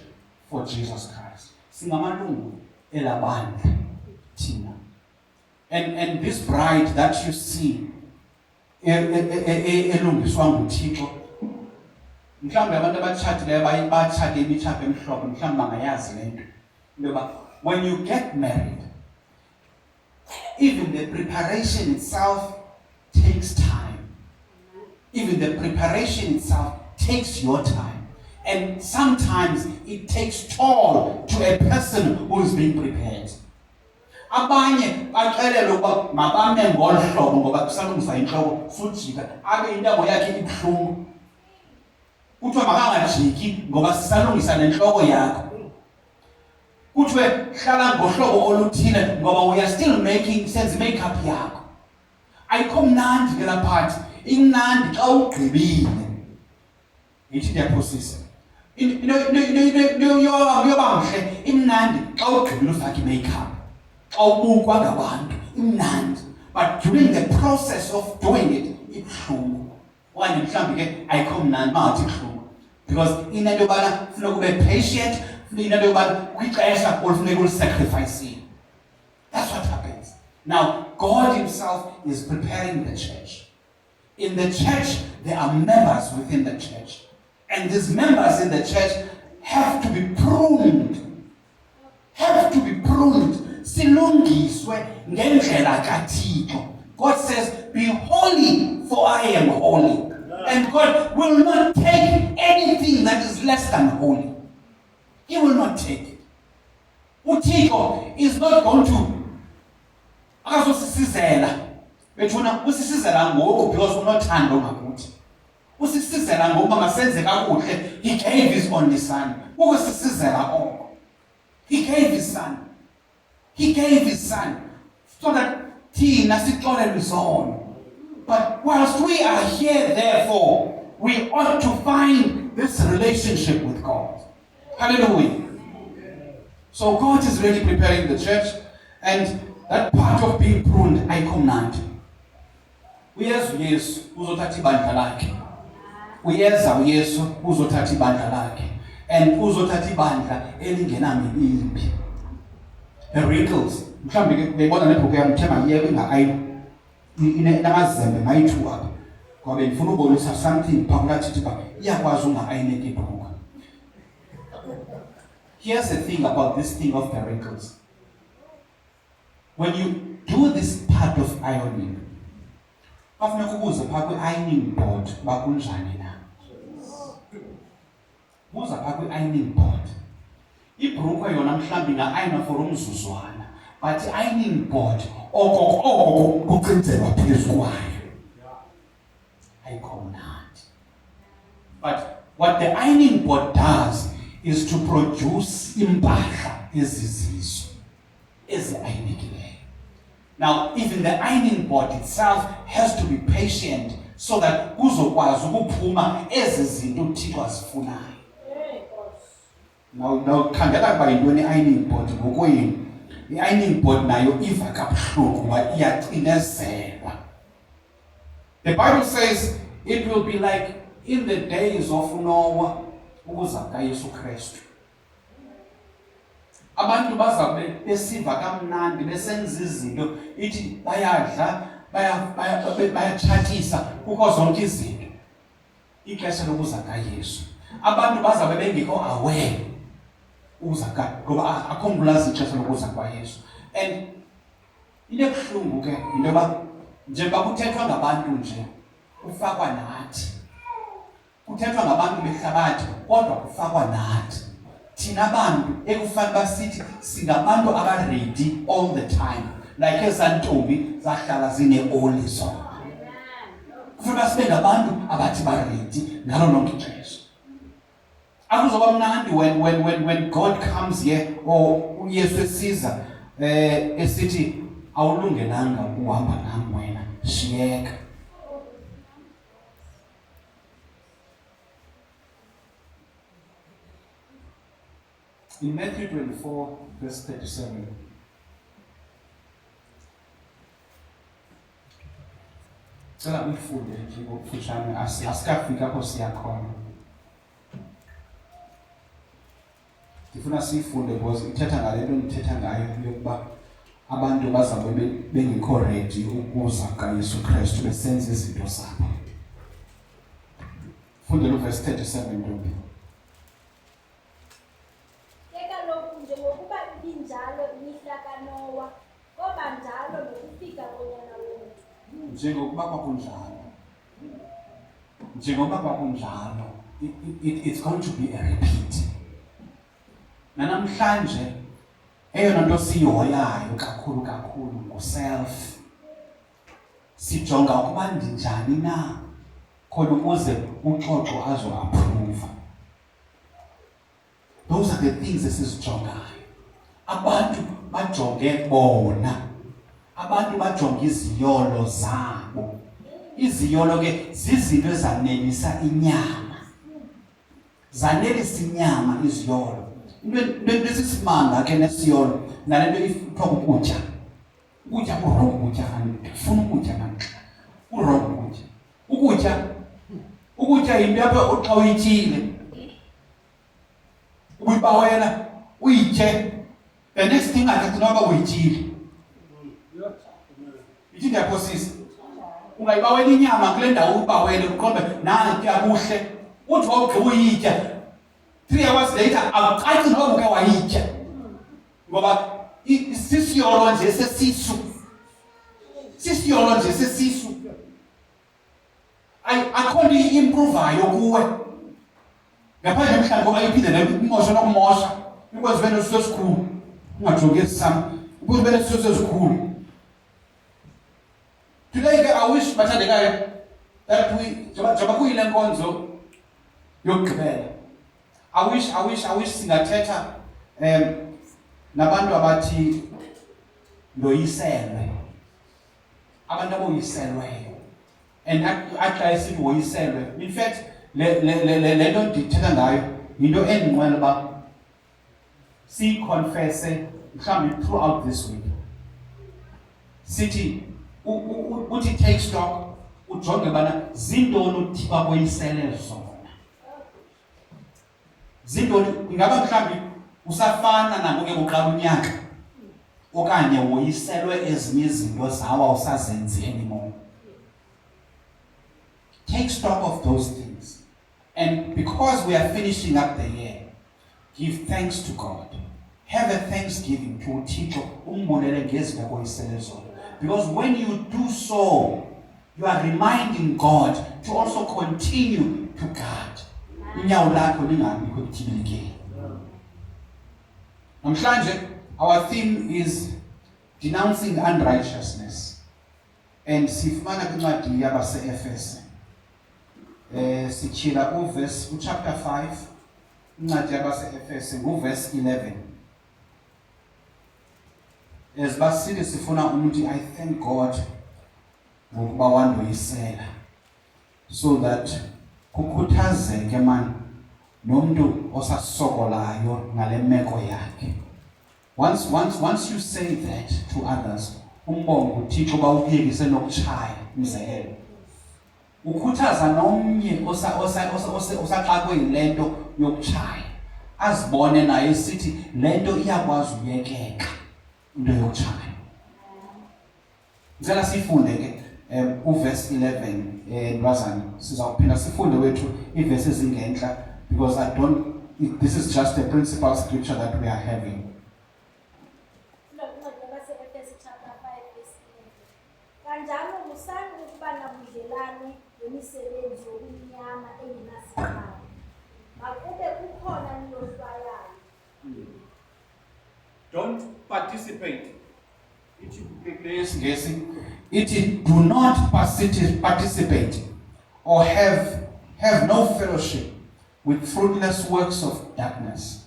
for Jesus Christ. Singamalungu elabandla thina. And this bride that you see elungiswa nguThixo, mhlawumbe abantu abatshatileyo batshate imitshato emhlophe, mhlawumbe bangayazi le nto intoba when you get married, even the preparation itself takes time. Even the preparation itself takes your time. And sometimes it takes toll to a person who is being prepared. Abanye baxelelwe ukuba mabame ngolu hlobo ngoba kusalungisa intloko sujika abe intambo yakhe ibuhlungu. Kuthiwe makangajiki ngoba sisalungisa nentloko yakho. Kuthiwe hlala ngohlobo oluthile ngoba we are still making sense makeup yakho. Ayikho mnandi ke laphathi. Imnandi xa ugqibile. Yithi ndiyaphosisa. Yoba mhle imnandi xa ugqibile ufake makeup. Xa ubukwa ngabantu imnandi. But during the process of doing it, ibuhlungu. Okanye mhlawumbi ke ayikho mnandi mangathi ibuhlungu. Because inento yobana funeka ube patient, inento yobana kwixesha olufuneka ulisacrifice. That's what happens. Now, God Himself is preparing the church. In the church, there are members within the church. And these members in the church have to be pruned. Have to be pruned. Silungiswe ngendlela kaThixo. God says, be holy, for I am holy. And God will not take anything that is less than holy. He will not take it. uThixo is not going to akazosisizela. Bethuna usisizela ngoku because unothando ngakuthi. Usisizela ngoba masenze kakuhle. He gave His only son. Ukusisizela oko. He gave His son. He gave His son so that thina sixolelwe izono. But whilst we are here, therefore, we ought to find this relationship with God. Hallelujah. So God is really preparing the church, and that part of being pruned, I command. Uyeza uYesu uzothatha ibandla lakhe. Uyeza uYesu uzothatha ibandla lakhe. And uzothatha ibandla elingenamibimbi. The wrinkles. Mhlawumbe ke bebona nebhuku yami thema yeke ngayi inamazembe ngayi2 apha. Ngoba ngifuna ukubonisa something phakathi thiba iyakwazi ungaayineke ibhuku. Here's the thing about this thing of the wrinkles. When you do this part of ironing, bafuneka ubuze phaa kwi-ironing board bakunjani na. Buza phaa kwi-ironing board. Ibhrukhwe yona mhlawumbi inga-ayina for umzuzwana, but i-ironing board oko kucinzelwa phezu kwayo. Ayikho mnandi. But what the ironing board does is to produce impahla ezizizo eziayinekileyo. Now, even the ironing board itself has to be patient so that kuzokwazi ukuphuma ezi zinto uThixo azifunayo. Now khangela kuba yintoni i-ironing board ngokwenu. I-ironing board nayo iva kabuhlungu ngoba iyacinezelwa. The Bible says it will be like in the days of Noah, ukuza kaYesu Kristu. Abantu bazabe besiva kamnandi besenza izinto ithi bayadla bayatshatisa kukho zonke izinto. Ixesha lokuza kaYesu. Abantu bazabe bengekho aware ukuza ngoba akho mntu ixesha lokuza kwaYesu. And into ebuhlungu ke into yoba njengoba kuthethwa ngabantu nje kufakwa nathi. Kuthethwa ngabantu behlabathi kodwa kufakwa nathi. Thina abantu ekufanele basithi singabantu abaready all the time, like ezantombi zahlala zineoli zona. Kufanele sibe ngabantu abathi baready ngalo lonke ixesha. Akuzoba mnandi when God comes here or uYesu esiza esithi awulungelanga ukuhamba nami wena, shiyeka. In Matthew 24, verse 37, cela uyifunde nje ngokufutshane asikafika apho siya khona. Ndifuna siyifunde because ithetha ngale nto ndithetha ngayo yokuba abantu bazawube bengekho ready ukuza kaYesu Kristu besenza izinto zabo. Fundela uverse 37 ntombi. Njengokuba ibinjalo imihla kaNowa, koba njalo nokufika konyana wethu. Njengoba kwakunjalo, it's going to be a repeat. Nanamhlanje eyona nto siyihoyayo kakhulu nguself. Sijonga ukuba ndinjani na khona ukuze uXoxo azo-approve. Those are the things esizijongayo. Abantu bajonge bona. Abantu bajonge iziyolo zabo. Iziyolo ke zizinto ezanelisa inyama. Zanelisa inyama iziyolo. Into esisimanga ke nesiyolo nale nto ifutwa ukutya. Ukutya kurongo ukutya kanti ufuna ukutya kanti. Kurongo ukutya. Ukutya yinto apha xa uyityile. Uyibawela uyitye. The next thing athi noba uyityile. Ithi ndiyaphosisa. Ungayibawela inyama kule ndawo uyibawele uqombe nanti akuhle. Uthi wawugqiba uyitya 3 hours later awucaci noba uke wayitya. Ngoba sisiyolo nje sesisu. Sisiyolo nje sesisu. Akho nto improvayo kuwe. Ngaphandle mhlawumbi ngoba iphinde nemosha nokumosha. Ukwazi ube nesisu esikhulu. Ungajongi esisam. Ukwazi ube nesisu esikhulu. Today I wish bathandekayo that njengoba kuyile nkonzo yokugqibela. I wish singathetha nabantu abathi ndoyiselwe. Abantu aboyiselweyo. And actually sithi woyiselwe. In fact, le nto ndithetha ngayo yinto endinqwela uba siyiconfesse mhlawumbi throughout this week. Sithi uthi take stock ujonge bana zintoni uThixo aboyisele zona. Zintoni ingaba mhlawumbi usafana nangoke kuqala unyaka okanye woyiselwe ezinye izinto zawo usazenzi anymore. Take stock of those things. And because we are finishing up the year, give thanks to God. Have a thanksgiving to uThixo umbonele ngezinto aboyisele zona. Because when you do so, you are reminding God to also continue to guard. Namhlanje, our theme is denouncing unrighteousness. And sifumana kwincwadi yabase-Efese. Sichila chapter 5, incwadi yabase-Efese, verse 11. as basithi sifuna umuntu, I thank God ngokuba wandoyisela so that kukhuthazeke man nomuntu osasokolayo ngale meko yakhe. Once you say that to others, umbongo uThixo bawukuyekise nokutshaya umzekelo. Ukhuthaza nomnye osaxakwe yilento yokutshaya, azibone naye esithi lento iyakwazi uyekeka into yokutshaya. Ngicela sifunde ke uverse 11 ndwazana, sizawuphinda sifunde wethu iverse ezingenhla because this is just a principal scripture that we are having. Kanjalo musani ukuba nabudlelane nemisebenzi yobunyama engenasiqalo. Makube kukhona niyohlwayayo. Don't participate. Do not participate or have no fellowship with fruitless works of darkness.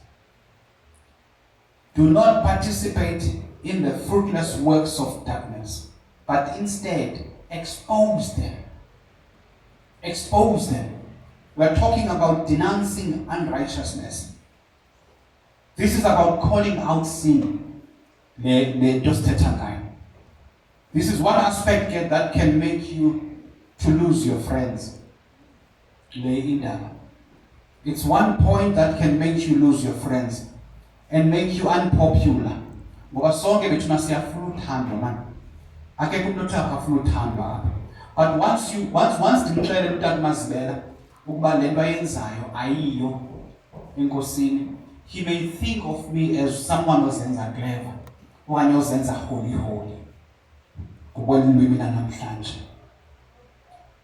Do not participate in the fruitless works of darkness, but instead expose them. Expose them. We're talking about denouncing unrighteousness. This is about calling out sin. This is one aspect that can make you to lose your friends. It's one point that can make you lose your friends and make you unpopular. Because sonke bethu siyafuna uthando man. Akekho umuntu othi akafuna uthandwa apha. But once ndimxelele uTata Mazibela ukuba lento ayenzayo ayiyo enkosini, he may think of me as someone ozenza clever okanye ozenza holy kubona mina namhlanje.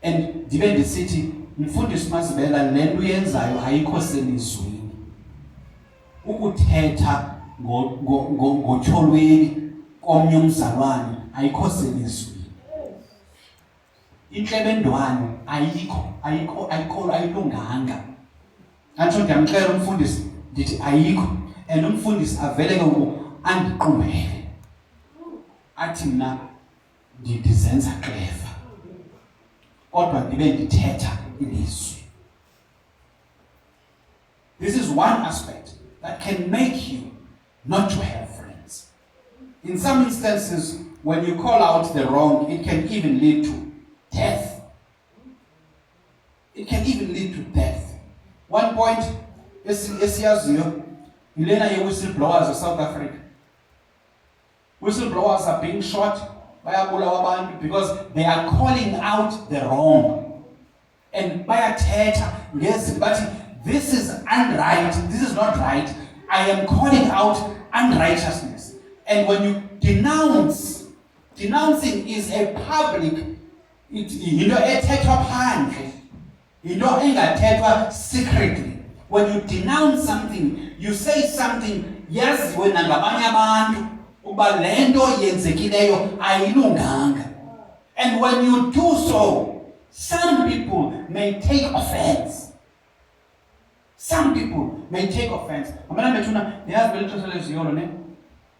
And ndibe ndisithi mfundisi Mazibela lento uyenzayo ayikho selizweni. Ukuthetha ngotyholweni komnye umzalwane ayikho selizweni. Intlebendwane ayilunganga. Antsho ndiyamxela umfundisi ndithi ayikho, and umfundisi avele ke andiqumele athi mna ndizenza clever kodwa ndibe ndithetha ilizwi. This is one aspect that can make you not to have friends. In some instances, when you call out the wrong, it can even lead to death. It can even lead to death. One point, esiyaziyo, ilena ye-whistleblowers of South Africa. Whistleblowers are being shot bayabulawa abantu because they are calling out the wrong. And bayathetha ngezinto bathi this is unright, this is not right. I am calling out unrighteousness. And when you denouncing is a public, yinto ethethwa phandle, yinto engathethwa secretly. When you denounce something, you say something yaziwe nangabanye abantu ukuba lento yenzekileyo ayilunganga. And when you do so, some people may take offense. Some people may take offense. Amana bethuna yazi belixesha leziyolo ne?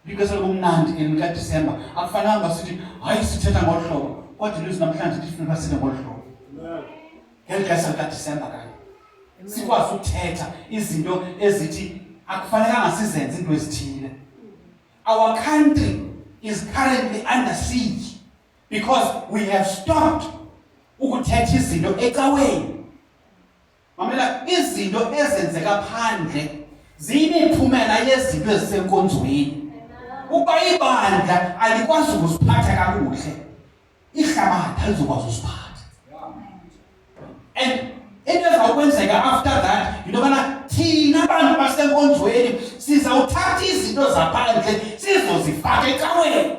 Lixesha lomnandi elika December. Akufananga sithi hayi sithetha ngohlobo. Kodwa ilizwi namhlanje lifuna sithethe ngohlobo. Ngelixesha lika December kanye. Sikwazi ukuthetha izinto ezithi akufanelanga sizenze into ezithile. Our country is currently under siege because we have stopped ukuthetha izinto ecaweni. Mamela izinto ezenzeka phandle ziyimiphumela yezinto ezisenkonzweni. Ukuba ibandla alikwazi ukuziphatha kakuhle, ihlabathi alizokwazi ukuziphatha. And into ezawukwenzeka after that, yintobana thina abantu basenkonzweni sizawuthatha izinto zaphandle sizozifaka ecaweni.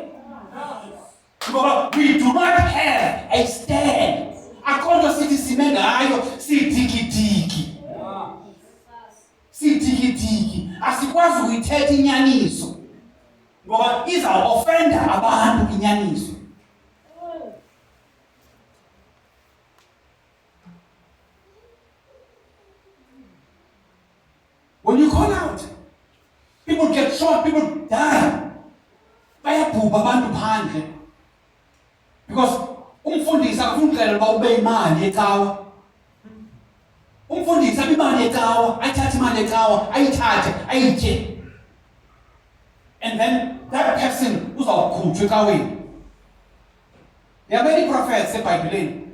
Ngoba we do not have a stand. Akonto sithi sime ngayo sidikidiki. Sidikidiki. Asikwazi ukuyithetha inyaniso. Ngoba iza-offenda abantu inyaniso. When you call out, people get shot, people die. Because umfundisi akafuni uxelela uba ube imali ecawa. Umfundisi abe imali ecawa, ayithathe imali ecawa, ayithathe, ayitye. And then that person uzawukhutshwa ecaweni. There are many prophets eBhayibhelini.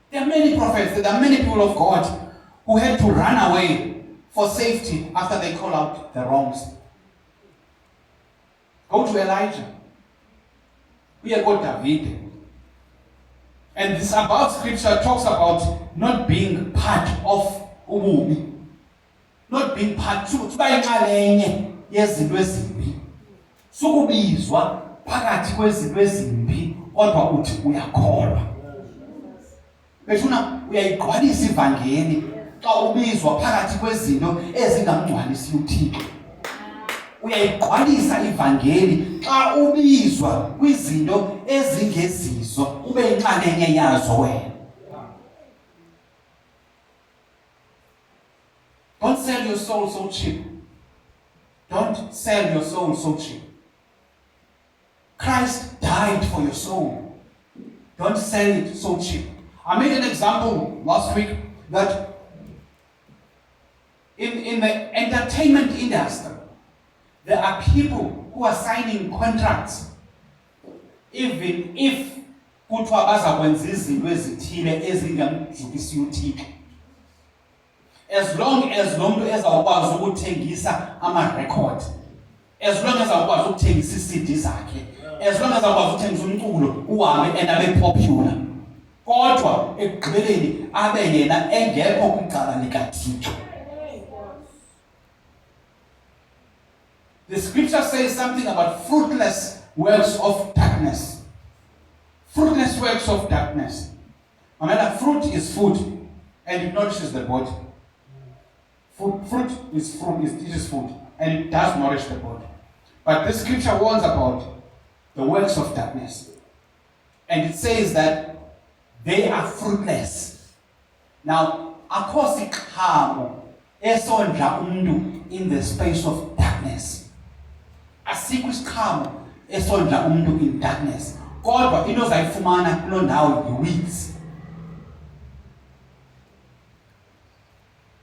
There are many prophets, there are many people of God who had to run away for safety after they call out the wrongs. Go to Elijah. We are called David. And this above scripture talks about not being part of ububi. Not being part, sukubayinxalenye yezinto ezimbi. Sukubizwa phakathi kwezinto ezimbi kodwa uthi uyakholwa. Bethuna uyayigcwalisa ivangeli xa ubizwa phakathi kwezinto ezingamgcwalisi uThixo. Uyayigcwalisa ivangeli xa ubizwa kwizinto ezingezizo ube inxalenye yazo wena. Don't sell your soul so cheap. Don't sell your soul so cheap. Christ died for your soul. Don't sell it so cheap. I made an example last week that in the entertainment industry, there are people who are signing contracts even if kuthiwa bazakwenza izinto ezithile ezingamjulisi uThixo. As long as lo muntu ezawukwazi ukuthengisa ama-record, as long as ezawukwazi ukuthengisa i-CD zakhe, as long as ezawukwazi ukuthengisa umculo uhambe and abe popular, kodwa ekugqibeleni abe yena engekho kwicala likaThixo. The scripture says something about fruitless works of darkness. Fruitless works of darkness. Remember, fruit is food and it nourishes the body. Fruit is food, it is food and it does nourish the body. But the scripture warns about the works of darkness. And it says that they are fruitless. Now, akho siqhamo esondla umuntu in the space of darkness. Asikho isiqhamo esondla umuntu in darkness. Kodwa into ozayifumana kuloo ndawo yi-weeds.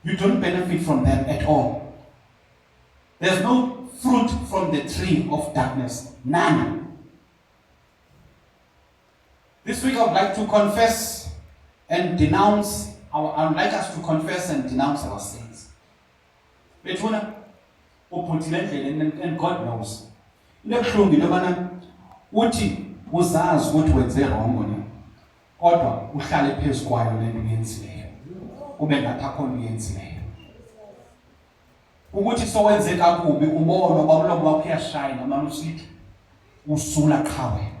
You don't benefit from them at all. There's no fruit from the tree of darkness. None. This week I would like to confess and denounce I would like us to confess and denounce our sins. Bethuna ubhutile endleleni and God knows. Into ebuhlungu into yobana uthi uzazi ukuthi wenze wrong wena. Kodwa uhlale phezu kwayo le nto uyenzileyo. Ube ngathi akho nto uyenzileyo. Ukuthi sowenze kakubi ubone uba umlomo wakho uyashayina manje usithi usula qha wena.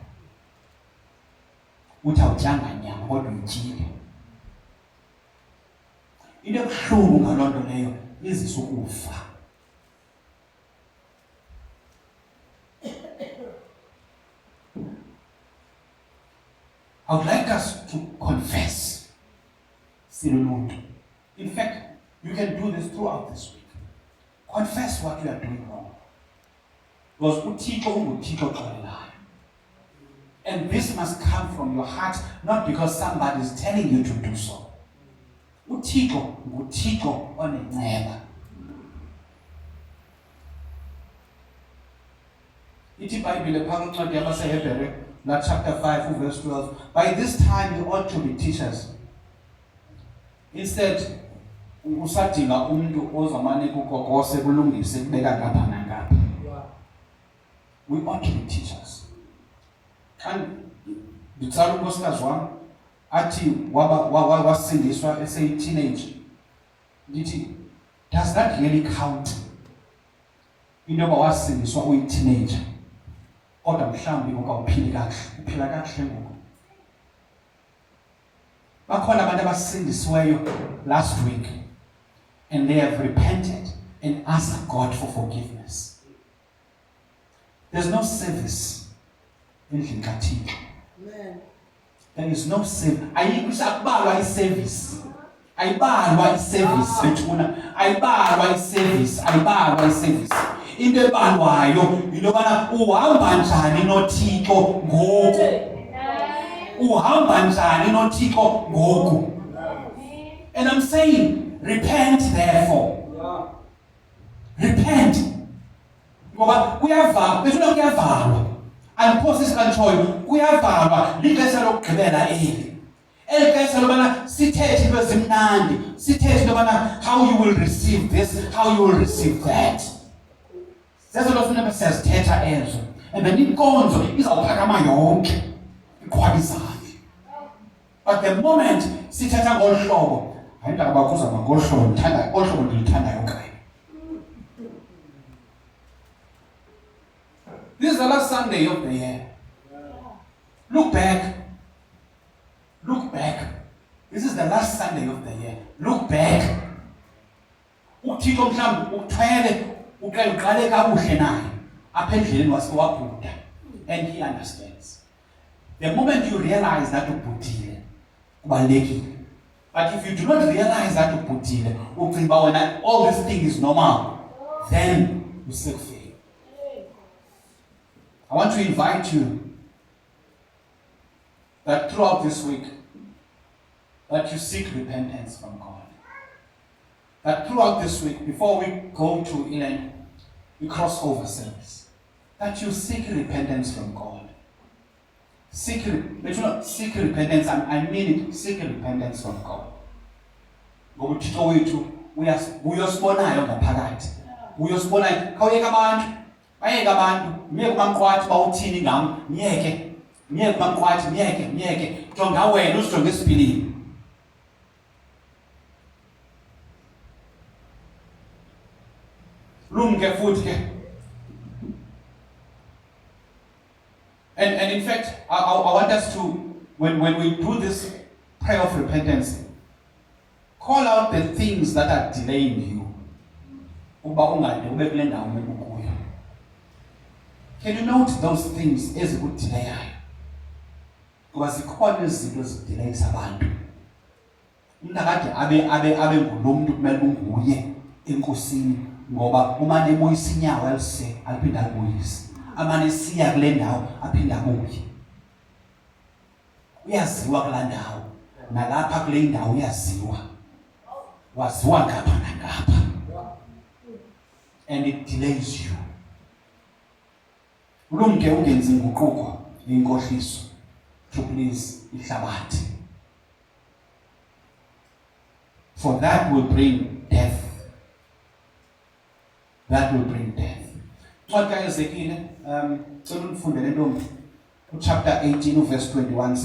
Uthi awutyanga nyama kodwa utyile. Into ebuhlungu ngaloo nto leyo izisa ukufa. I would like us to confess. In fact, you can do this throughout this week. Confess what you are doing wrong. Because uThixo unguThixo oxolelayo. And this must come from your heart, not because somebody is telling you to do so. uThixo nguThixo onenceba. Ithi iBhayibhile phakathi kwencwadi yabaseHebhere la chapter 5 verse 12. By this time you ought to be teachers. Instead usadinga umuntu ozamane kugogose kulungise kubeka ngapha nangapha. We ought to be teachers. And ngicela unkosikazi wami athi wasindiswa ese-teenage. Ndithi, does that really count? Into yoba wasindiswa uyi-teenager kodwa mhlawumbi ukawuphili kakuhle, uphila kakuhle ngoku. Bakhona abantu abasindisiweyo last week and they have repented and asked God for forgiveness. There's no service endlini kaThixo. There is no service. Ayibalwa i-service. Ayibalwa i-service bethuna. Ayibalwa i-service. Ayibalwa i-service. Into ebalwayo into yobana uhamba njani noThixo ngoku. uhamba njani noThixo ngoku. And I'm saying, repent therefore. Repent. Ngoba kuyavalwa, befuna kuyavalwa. Andiphosi sikantshoyo, kuyavalwa lixesha lokugqibela eli. Elixesha lobana sithethe into ezimnandi, sithethe into yobana how you will receive this, how you will receive that. Zezo nto funeka siyazithetha ezo. And then inkonzo izawuphakama yonke iqhwabizane. But the moment sithetha ngolu hlobo, hayi ndaba bakuzama ngolu hlobo ndithanda, olu hlobo ndilithandayo kanye. This is the last Sunday of the year. Look back. Look back. This is the last Sunday of the year. Look back. uThixo mhlawumbe ukuthwele uqale kabuhle naye apha endleleni wasewabhuda, and he understands. The moment you realize that ubhudile kubalekile. But if you do not realize that ubhudile, ucinga when all this thing is normal, then you still fail. I want to invite you that throughout this week, that you seek repentance from God. That throughout this week, before we go to Elen, we cross over service, that you seek repentance from God. Seek repentance, I mean it, seek repentance from God. Ngoba uThixo wethu uyosibonayo ngaphakathi. Uyosibonayo, khawuyeka abantu, bayeka abantu, myeke kumamqwathi bawuthini ngam, myeke kumamqwathi, myeke, jonga wena usijonge esipilini. Lumke futhi ke. And in fact, I want us to, when we do this prayer of repentance, call out the things that are delaying you. Can you note those things as a good delay? Because the corners it was delays abantu. Umntakade abe ngulomntu kumele unguye enkosini ngoba umane emoyisa inyawo elise aliphinda abuyise. Amane siya kule ndawo aphinda abuye. Uyaziwa kula ndawo nalapha kule ndawo uyaziwa. Waziwa ngapha nangapha. And it delays you. Ulumke ungenzi inguquko inkohliso to please ihlabathi. For that will bring death. That will bring death. What guy Ezekiel, chapter 18, verse 21.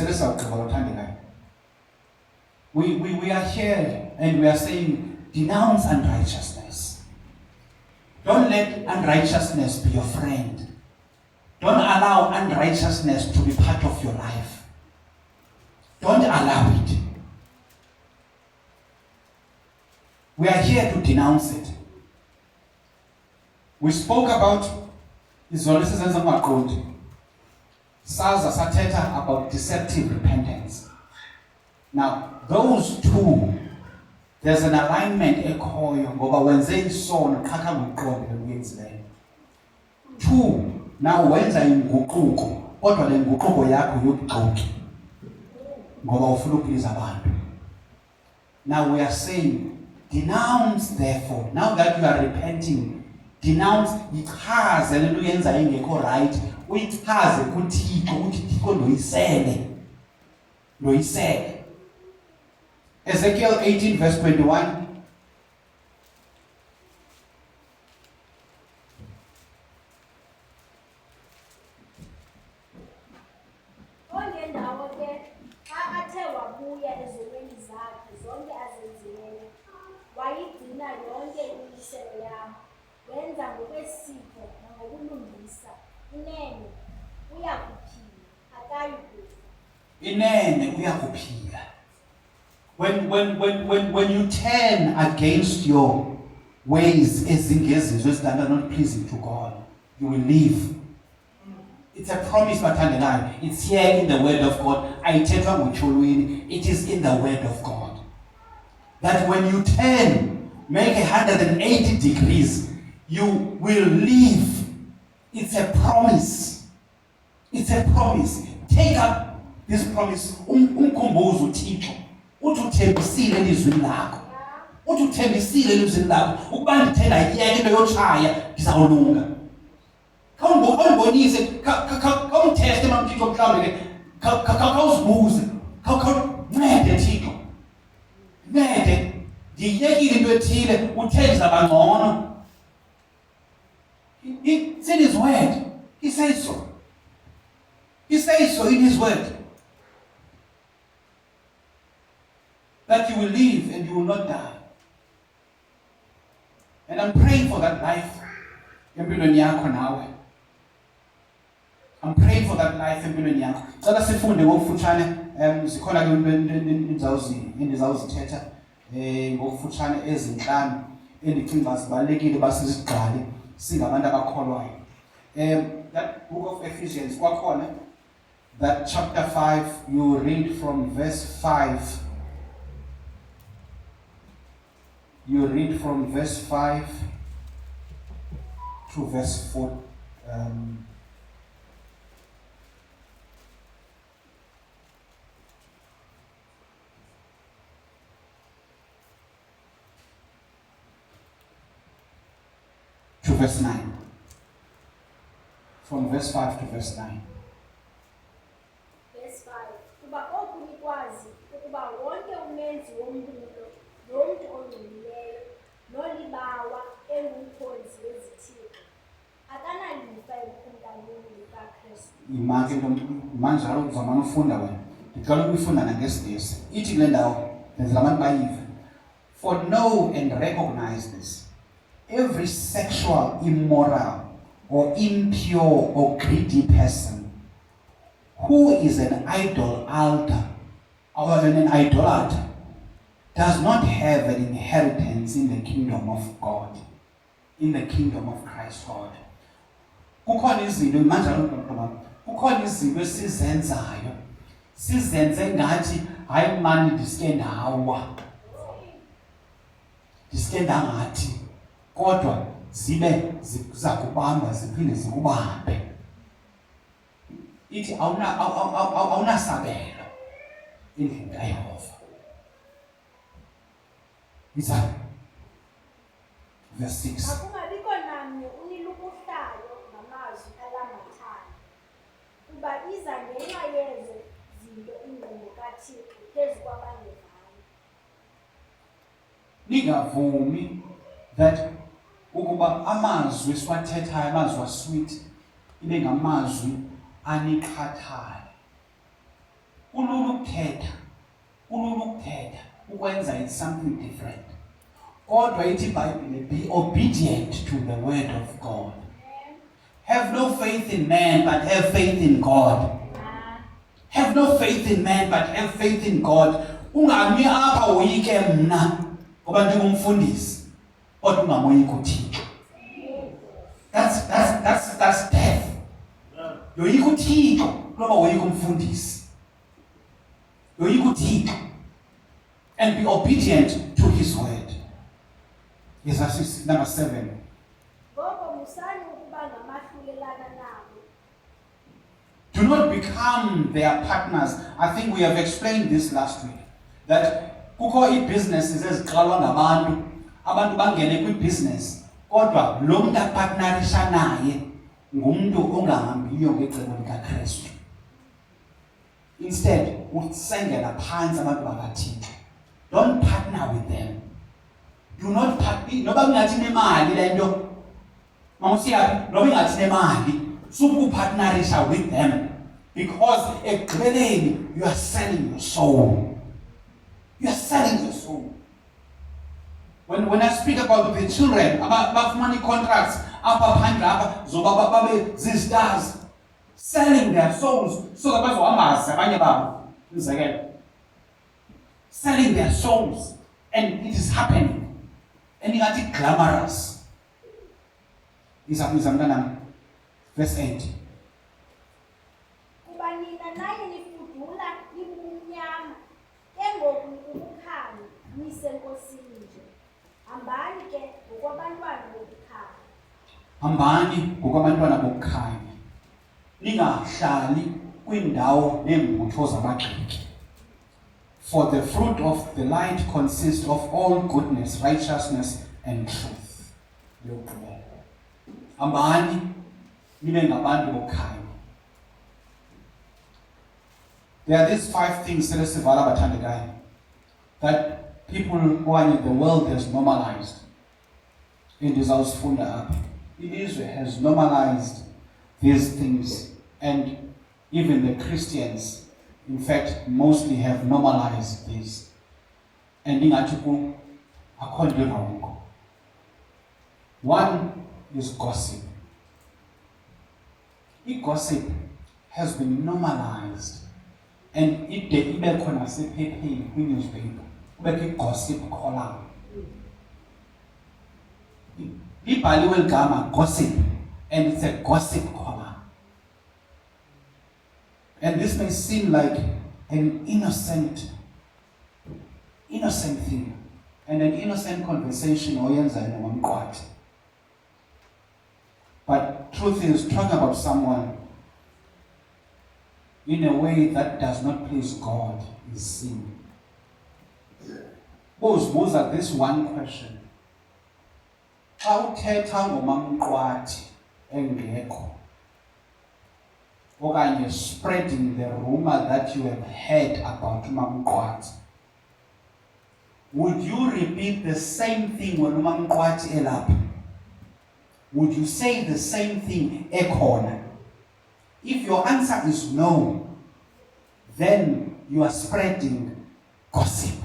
We are here and we are saying, denounce unrighteousness. Don't let unrighteousness be your friend. Don't allow unrighteousness to be part of your life. Don't allow it. We are here to denounce it. We spoke about Saza Sateta about deceptive repentance. Now, those two, there's an alignment when they saw two, now when they nguquko, kodwa le nguquko yakho yobugqoki ngoba ufuna ukuphiza abantu. Now we are saying, denounce therefore, now that you are repenting, denounce, ichaze lento uyenza ingekho right, uyichaze kuThixo ukuthi Thixo ndoyisele. Ezekiel 18 verse 21. Ongendawo ke xa athe wabuya ezonweni zakhe zonke azenzileyo, wayigcina yonke imimiselo yam, wenza ngokwesiko nangokulungisa. Inene uyakuphila, akayi kufa. Inene uyakuphila. When you turn against your ways that are not pleasing to God, you will live. It's a promise, Matandela. It's here in the word of God. It is in the word of God. That when you turn, make 180 degrees, you will live. It's a promise. It's a promise. Take up this promise, umkhumbuzo uThixo uthi uthembisile elizwini lakho, uthi uthembisile elizwini lakho ukuba ndithe ndayiyeka into yotshaya ndizawulunga. Khawungibonise, khawumtheste mamthixo mhlawumbe ke khawuzibuze, ncede Thixo, ncede ndiyiyekile into ethile uthe ndizaba ngcono. It's in his word. He says so. He says so in his word. That you will live and you will not die. And I'm praying for that life. Empilweni yakho nawe. I'm praying for that life empilweni yakho. Cela sifunde ngokufutshane zikhona ke endizawuzithetha ngokufutshane ezinhlanu endicinga zibalekile basizigqale singabantu abakholwayo. That book of Ephesians kwakhona, that chapter 5, you read from verse 5. You read from verse 5 to verse 4. To verse 9. From verse 5 to verse 9. Verse 5. Kuba oku nikwazi ukuba wonke umenzi womlilo nomntu ongcolileyo nolibawa engumkhonzi wezithixo akanalifa ebukumkanini likaKristu. Imake manjalo uzamana ufunda wena. Ndiqala ukuyifunda nangesidesi. Ithi kule ndawo benzela abantu bayive. For know and recognize this. Every sexual, immoral, or impure or greedy person who is an idolater or an idolater does not have an inheritance in the kingdom of God, in the kingdom of Christ God. Kukhona izinto manje kukhona izinto esizenzayo sizenze ngathi hayi mani ndiske ngathi kodwa zibe zakubamba ziphinde zikubambe. Ithi awunasabelo endlini kaYehova. Isa verse 6. Akungabikho namnye unilukuhlayo ngamazwi alambathayo kuba iza ngenxa yezo zinto ingqondo kaThixo phezu kwabangevayo. Ningavumi that ukuba amazwi esiwathethayo, amazwi asweet, ibe ngamazwi anikhathayo. Ululu ukuthetha ukwenza it's something different. Kodwa ithi iBhayibhile, be obedient to the word of God. Have no faith in man but have faith in God. Have no faith in man but have faith in God. Ungami apha uyike mna ngoba ndingumfundisi kodwa ungamoyiki uThixo. That's death. Yoyika uThixo ngoba woyika umfundisi. Yoyika uThixo and be obedient to his word. Yes, that's number 7. Ngoko musani ukuba ngamahlulelana nabo. Do not become their partners. I think we have explained this last week. That kukho ibusinesses eziqalwa ngabantu, abantu bangene kwibusiness, kodwa lo muntu apartnerisha naye ngumuntu ongahambiyo ngecebo likaKristu. Instead, usengela phansi abantu bakaThixo. Don't partner with them. Do not partner. Noba kungathi nemali lento. Mawusiyapi, noba kungathi nemali, sukupartnerisha with them because ekugqibeleni you are selling your soul. You are selling your soul. When I speak about the children, about money contracts, these stars selling their souls so that selling their souls, and it is happening. And it's glamorous. Verse 8. Kuba nina naye nifudula libumnyama kengoku ukukhanya nisenkosini nje. Hambani ke ngokwabantwana bokukhanya. Hambani ngokwabantwana bokukhanya. Ningahlali kwiindawo neembutho zabagxeki. For the fruit of the light consists of all goodness, righteousness, and truth. Yokugqibela. Hambani nibe ngabantu bokhanya. There are these 5 things selesivala abathandekayo that people in the world has normalized. Indizawusifunda apha. Ilizwe has normalized these things, and even the Christians, in fact, mostly have normalized this. And ingathi akho nto irongo. One is gossip. Gossip has been normalized, and ide ibe khona sephepheni kwi-newspaper kubekho gossip column. Libhaliwe igama gossip, and it's a gossip column. And this may seem like an innocent thing, and an innocent conversation oyenzayo nomqwathi. But truth is, talking about someone in a way that does not please God is sin. Buzibuza this one question. Xa uthetha ngomamqwathi engekho, okanye spreading the rumor that you have heard about umamqwathi, would you repeat the same thing when umamqwathi elapha? Would you say the same thing ekhona? If your answer is no, then you are spreading gossip.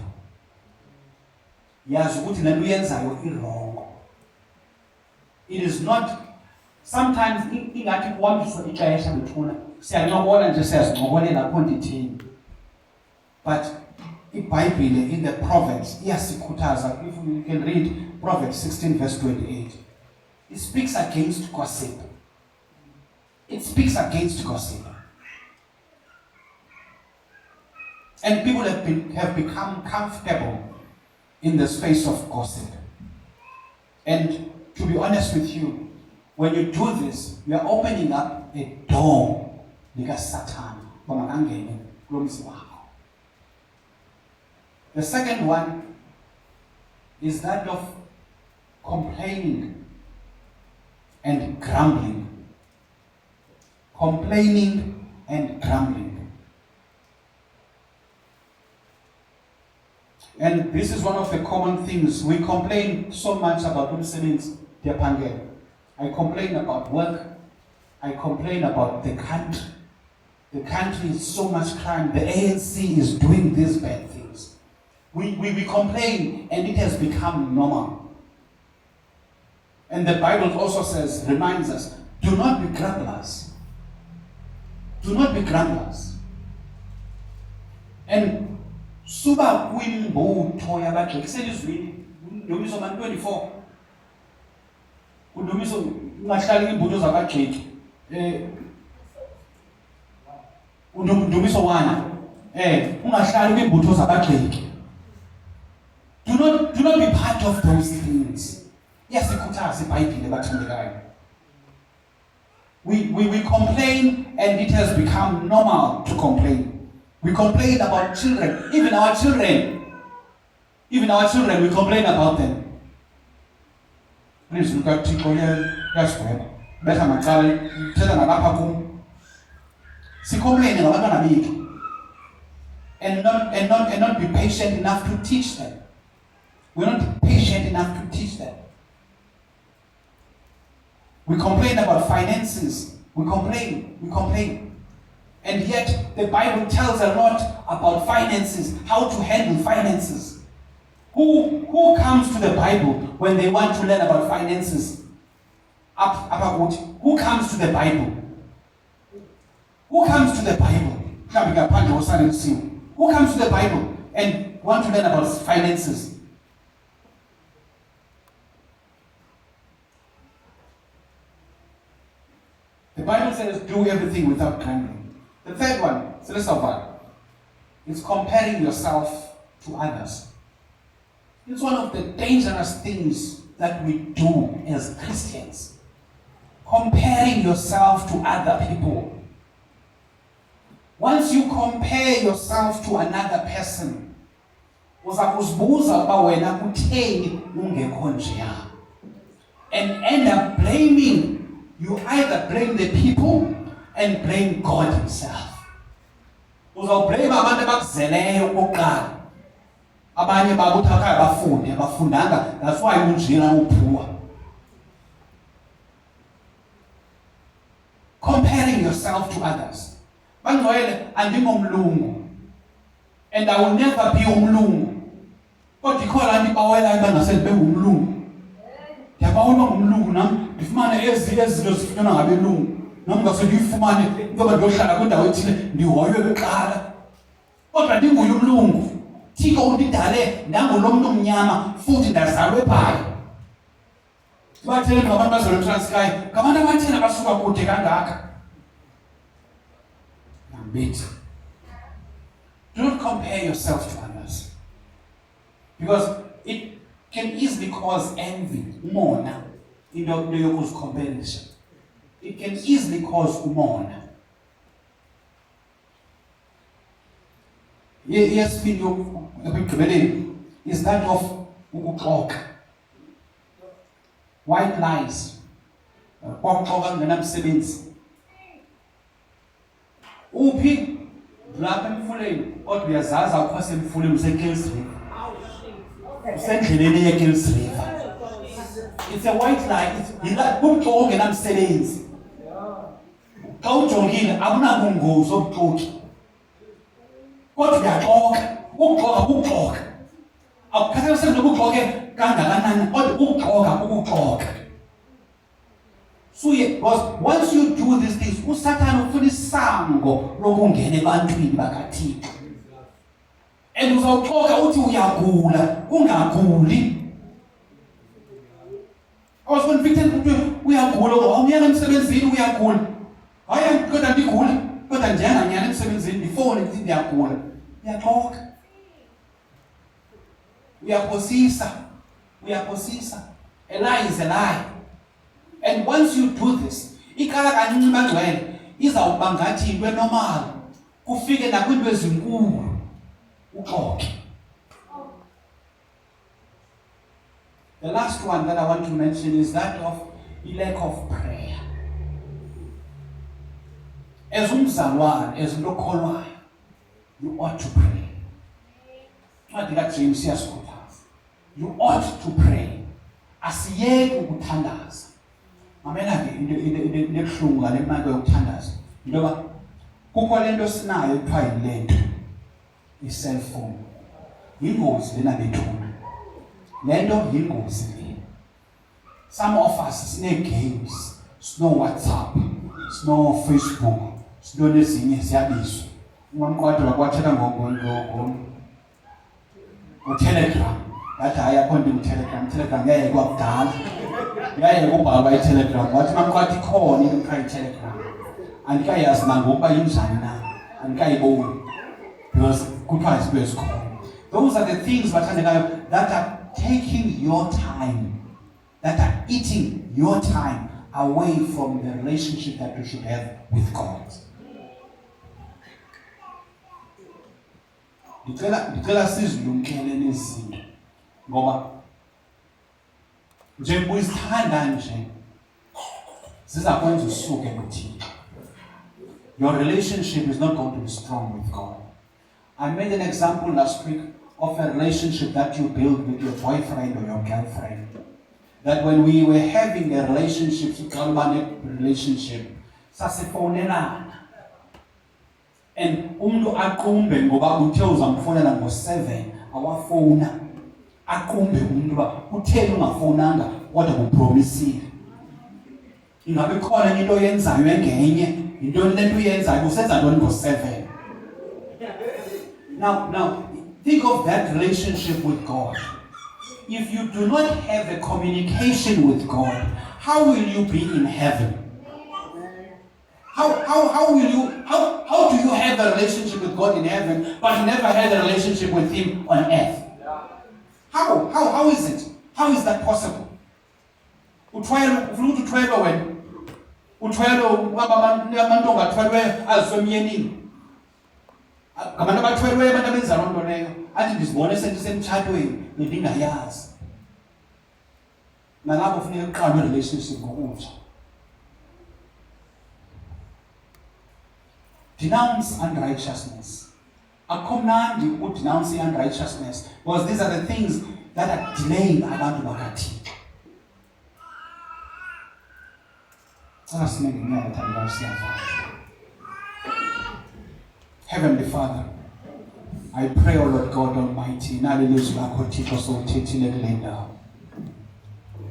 Yazi ukuthi le nto uyenzayo irongo. It is not, sometimes ingathi kuhambiswa ixesha bethuna siyancokola nje siyazincokolela akho nto ithini. But iBhayibhile in the Proverbs iyasikhuthaza. If you can read Proverbs 16 verse 28, it speaks against gossip. It speaks against gossip. And people have become comfortable in the space of gossip. And to be honest with you, when you do this, you are opening up a door like a Satan. The second one is that of complaining and grumbling. Complaining and grumbling. And this is one of the common things. We complain so much about umsebenzi diyaphangela. I complain about work. I complain about the country. The country is so much crime. The ANC is doing these bad things. We complain, and it has become normal. And the Bible also says, reminds us, do not be grumblers. Do not be grumblers. And suba kwimbutho yabagxeki selizwini uNdumiso man 24. uNdumiso ungahlali kwimbutho zabagxeki. uNdumiso 1. Ungahlali kwimbutho zabagxeki. Do not be part of those things. Yasikhuthaza iBhayibhile bathandekayo. We complain, and it has become normal to complain. We complain about children, even our children, we complain about them. Please look at Thixo betha macala thetha nalapha kum. Sikomplaine ngabantwana bethu, and not be patient enough to teach them. We're not patient enough to teach them. We complain about finances. We complain. And yet the Bible tells a lot about finances, how to handle finances. Who comes to the Bible when they want to learn about finances? Who comes to the Bible? Who comes to the Bible? Who comes to the Bible and want to learn about finances? The Bible says, do everything without grumbling. The third one, it's comparing yourself to others. It's one of the dangerous things that we do as Christians. Comparing yourself to other people. Once you compare yourself to another person, uza kuzibuza uba wena kutheni ungekho njeya. And end up blaming. You either blame the people and blame God himself. Uzawublame abantu abakuzeleyo okokuqala. Abanye babo uthakaya bafunde, abafundanga, that's why unjena uphuwa. Comparing yourself to others. Bangcwele andingomlungu. And I will never be umlungu. Kodwa ikhola abantu bawela bangasele bengumlungu. Ndiyabawona ngumlungu nam, ndifumane ezinto zifunyanwa ngabelungu. Nam ngase ndiyifumane ngoba ndiyohlala kwindawo ethile ndihoywe beqala. Kodwa ndinguye umlungu. Thixo undidale ndangulo mntu omnyama futhi ndazalwe phaa. Bathele ngabantu bazalwe eTranskei, ngabantu abathena abasuka kude kangaka. Nambethi. Do not compare yourself to others. Because it can easily cause envy, umona, into yokuzicomparisha. It can easily cause umona. Yes, video is that of ukuxoka. White lies. Kwaxoka ngenamsebenzi. Uphi lapha emfuleni, kodwa uyazaza ukhwase emfuleni useKills River. Usendleleni yeKills River. It's a white lie. It's like ukuxoka ngenamsebenzi. Xa ujongile akunabungozi obuxoki. Kodwa uyaxoka, ukuxoka. Akukhathaliseki nokuxoke kangakanani, kodwa ukuxoka. So because once you do these things, uSathane ufuna isango lokungena ebantwini bakaThixo. And uzawuxoka uthi uyagula, ungaguli. I was convicted ukuthi uyagula, awumyanga emsebenzini uyagula. Hayi kodwa ndigula, kodwa njenganyana emsebenzini ndifone ukuthi ndiyagula. Uyaxoka. Uyaphosisa. A lie is a lie. And once you do this, ikala kancinci bangcwele izawuba ngathi into enormal. Kufike nakwinto ezinkulu uxoke. The last one that I want to mention is that of the lack of prayer. As umzalwane, as umuntu okholwayo, you ought to pray. What did James say? You ought to pray. Asiyeke ukuthandaza. Mamela ke into ebuhlungu ngale mali yokuthandaza. Ngoba kukho lento sinayo ekuthiwa yilento i-cellphone. Yingozi lena bethuna. Lento yingozi le. Some of us sine-games, sino-WhatsApp, sino-Facebook, sino-nezinye siyabizwa. Umamqwadwa kwathela Telegram. That I appointed Telegram, yeah, go up down. Yeah, go by Telegram. What man got to call you try Telegram. And Guy has Mango by China and Guy Bow. Because good price best call. Those are the things that are taking your time, that are eating your time away from the relationship that you should have with God. Ndicela sizilumkele nezinto ngoba njengoba uzithanda nje zizakwenza usuke kuThixo. Your relationship is not going to be strong with God. I made an example last week of a relationship that you build with your boyfriend or your girlfriend. That when we were having a relationship, sasifonelana. And umuntu aqumbe ngoba uthe uzamfonela ngo7 awafona. Aqumbe umuntu ba utheni ungafonanga kodwa kupromisile. Ingabe khona into oyenzayo engenye, into lento uyenzayo usenza ntoni ngo7. Now think of that relationship with God. If you do not have a communication with God, how will you be in heaven? How do you have a relationship with God in heaven, but you never had a relationship with Him on earth? How is it? How is that possible? ngabantu abathwelweyo abantu abenza loo nto leyo athi ndizibone sendisemtshatweni bendingayazi. Nalapho funeka kuqalwe relationship ngokutsha. Denounce unrighteousness. Akukho mnandi ukudenounce unrighteousness because these are the things that are delaying abantu bakaThixo. Heavenly Father, I pray, O Lord God Almighty,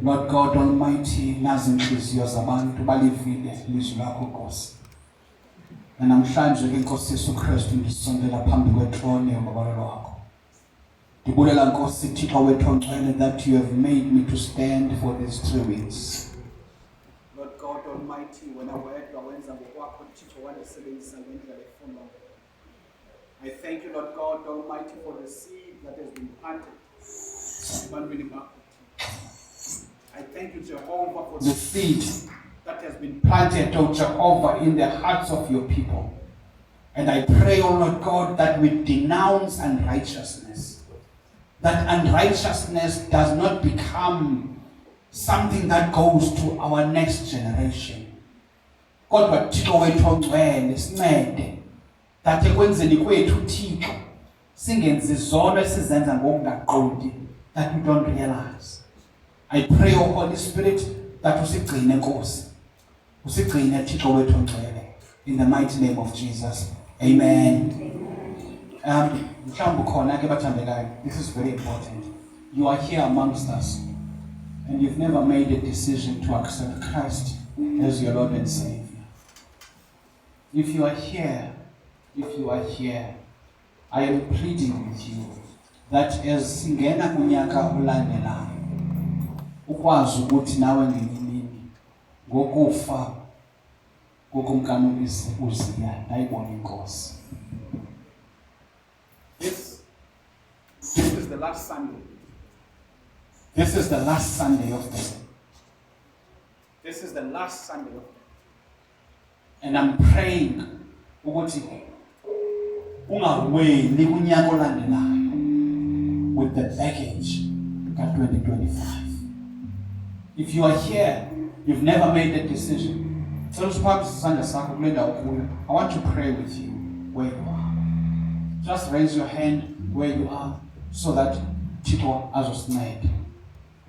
Lord God Almighty, nazi inhliziyo zabantu balivile ilizwi lakho Nkosi. Namhlanje ke Nkosi Yesu Kristu ndisondela phambi kwetrone yobabalelo wakho. Ndibulela Nkosi Thixo wethu ongcwele that you have made me to stand for these 3 weeks. Lord God Almighty, wena wedwa wenza ngokwakho Thixo walisebenzisa ngendlela efunayo. I thank you, Lord God Almighty, for the seed that has been planted. I thank you, Jehovah, for the seed that has been planted, oh Jehovah, in the hearts of your people. And I pray, oh Lord God, that we denounce unrighteousness. That unrighteousness does not become something that goes to our next generation. Kodwa Thixo wethu ongcwele sincede that ekwenzeni kwethu Thixo singenzi zono esizenza ngokungaqondi, that we don't realize. I pray, O Holy Spirit, that usigcine Nkosi. Usigcine Thixo wethu ongcwele. In the mighty name of Jesus. Amen. Mhlawumbe khona ke bathandekayo. This is very important. You are here amongst us and you've never made a decision to accept Christ as your Lord and Savior. If you are here, I am pleading with you that as singena kunyaka ulandelayo ukwazi ukuthi nawe ngenyimini ngokufa kokumkanukisa uziya nayibona inkosi. This is the last Sunday. This is the last Sunday of the year. This is the last Sunday of the year. And I'm praying ukuthi ungaweli kunyaka olandelayo with the baggage ka-2025. If you are here, you've never made a decision. I want to pray with you where you are. Just raise your hand where you are so that Thixo azosinceda.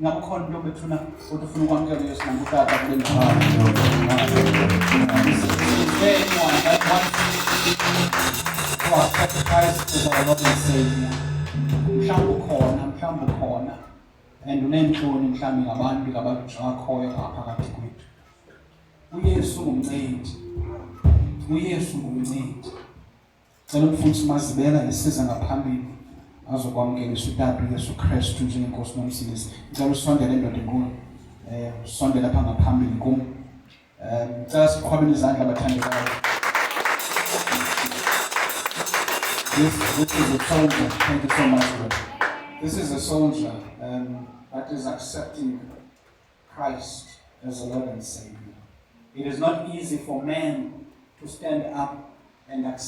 Ngabukhona into bethuna ufuna ukwamkela Yesu ngokuthatha kule ndawo. Anyone that wants to accept Christ as our Lord and Savior. Mhlawumbe khona. And unenhloni mhlawumbe ngabantu abakhoyo phakathi kwethu. uYesu ngumncedi. Cela umfundisi Mazibela esiza ngaphambili azokwamkelisa uTata uYesu Kristu njengenkosi nomsindisi. Ngicela usondele ndoda enkulu. Usondele lapha ngaphambili kum. Ngicela siqhwabele izandla abathandekayo. This is a soldier. Thank you so much, Lord. This is a soldier that is accepting Christ as a Lord and Savior. It is not easy for men to stand up and accept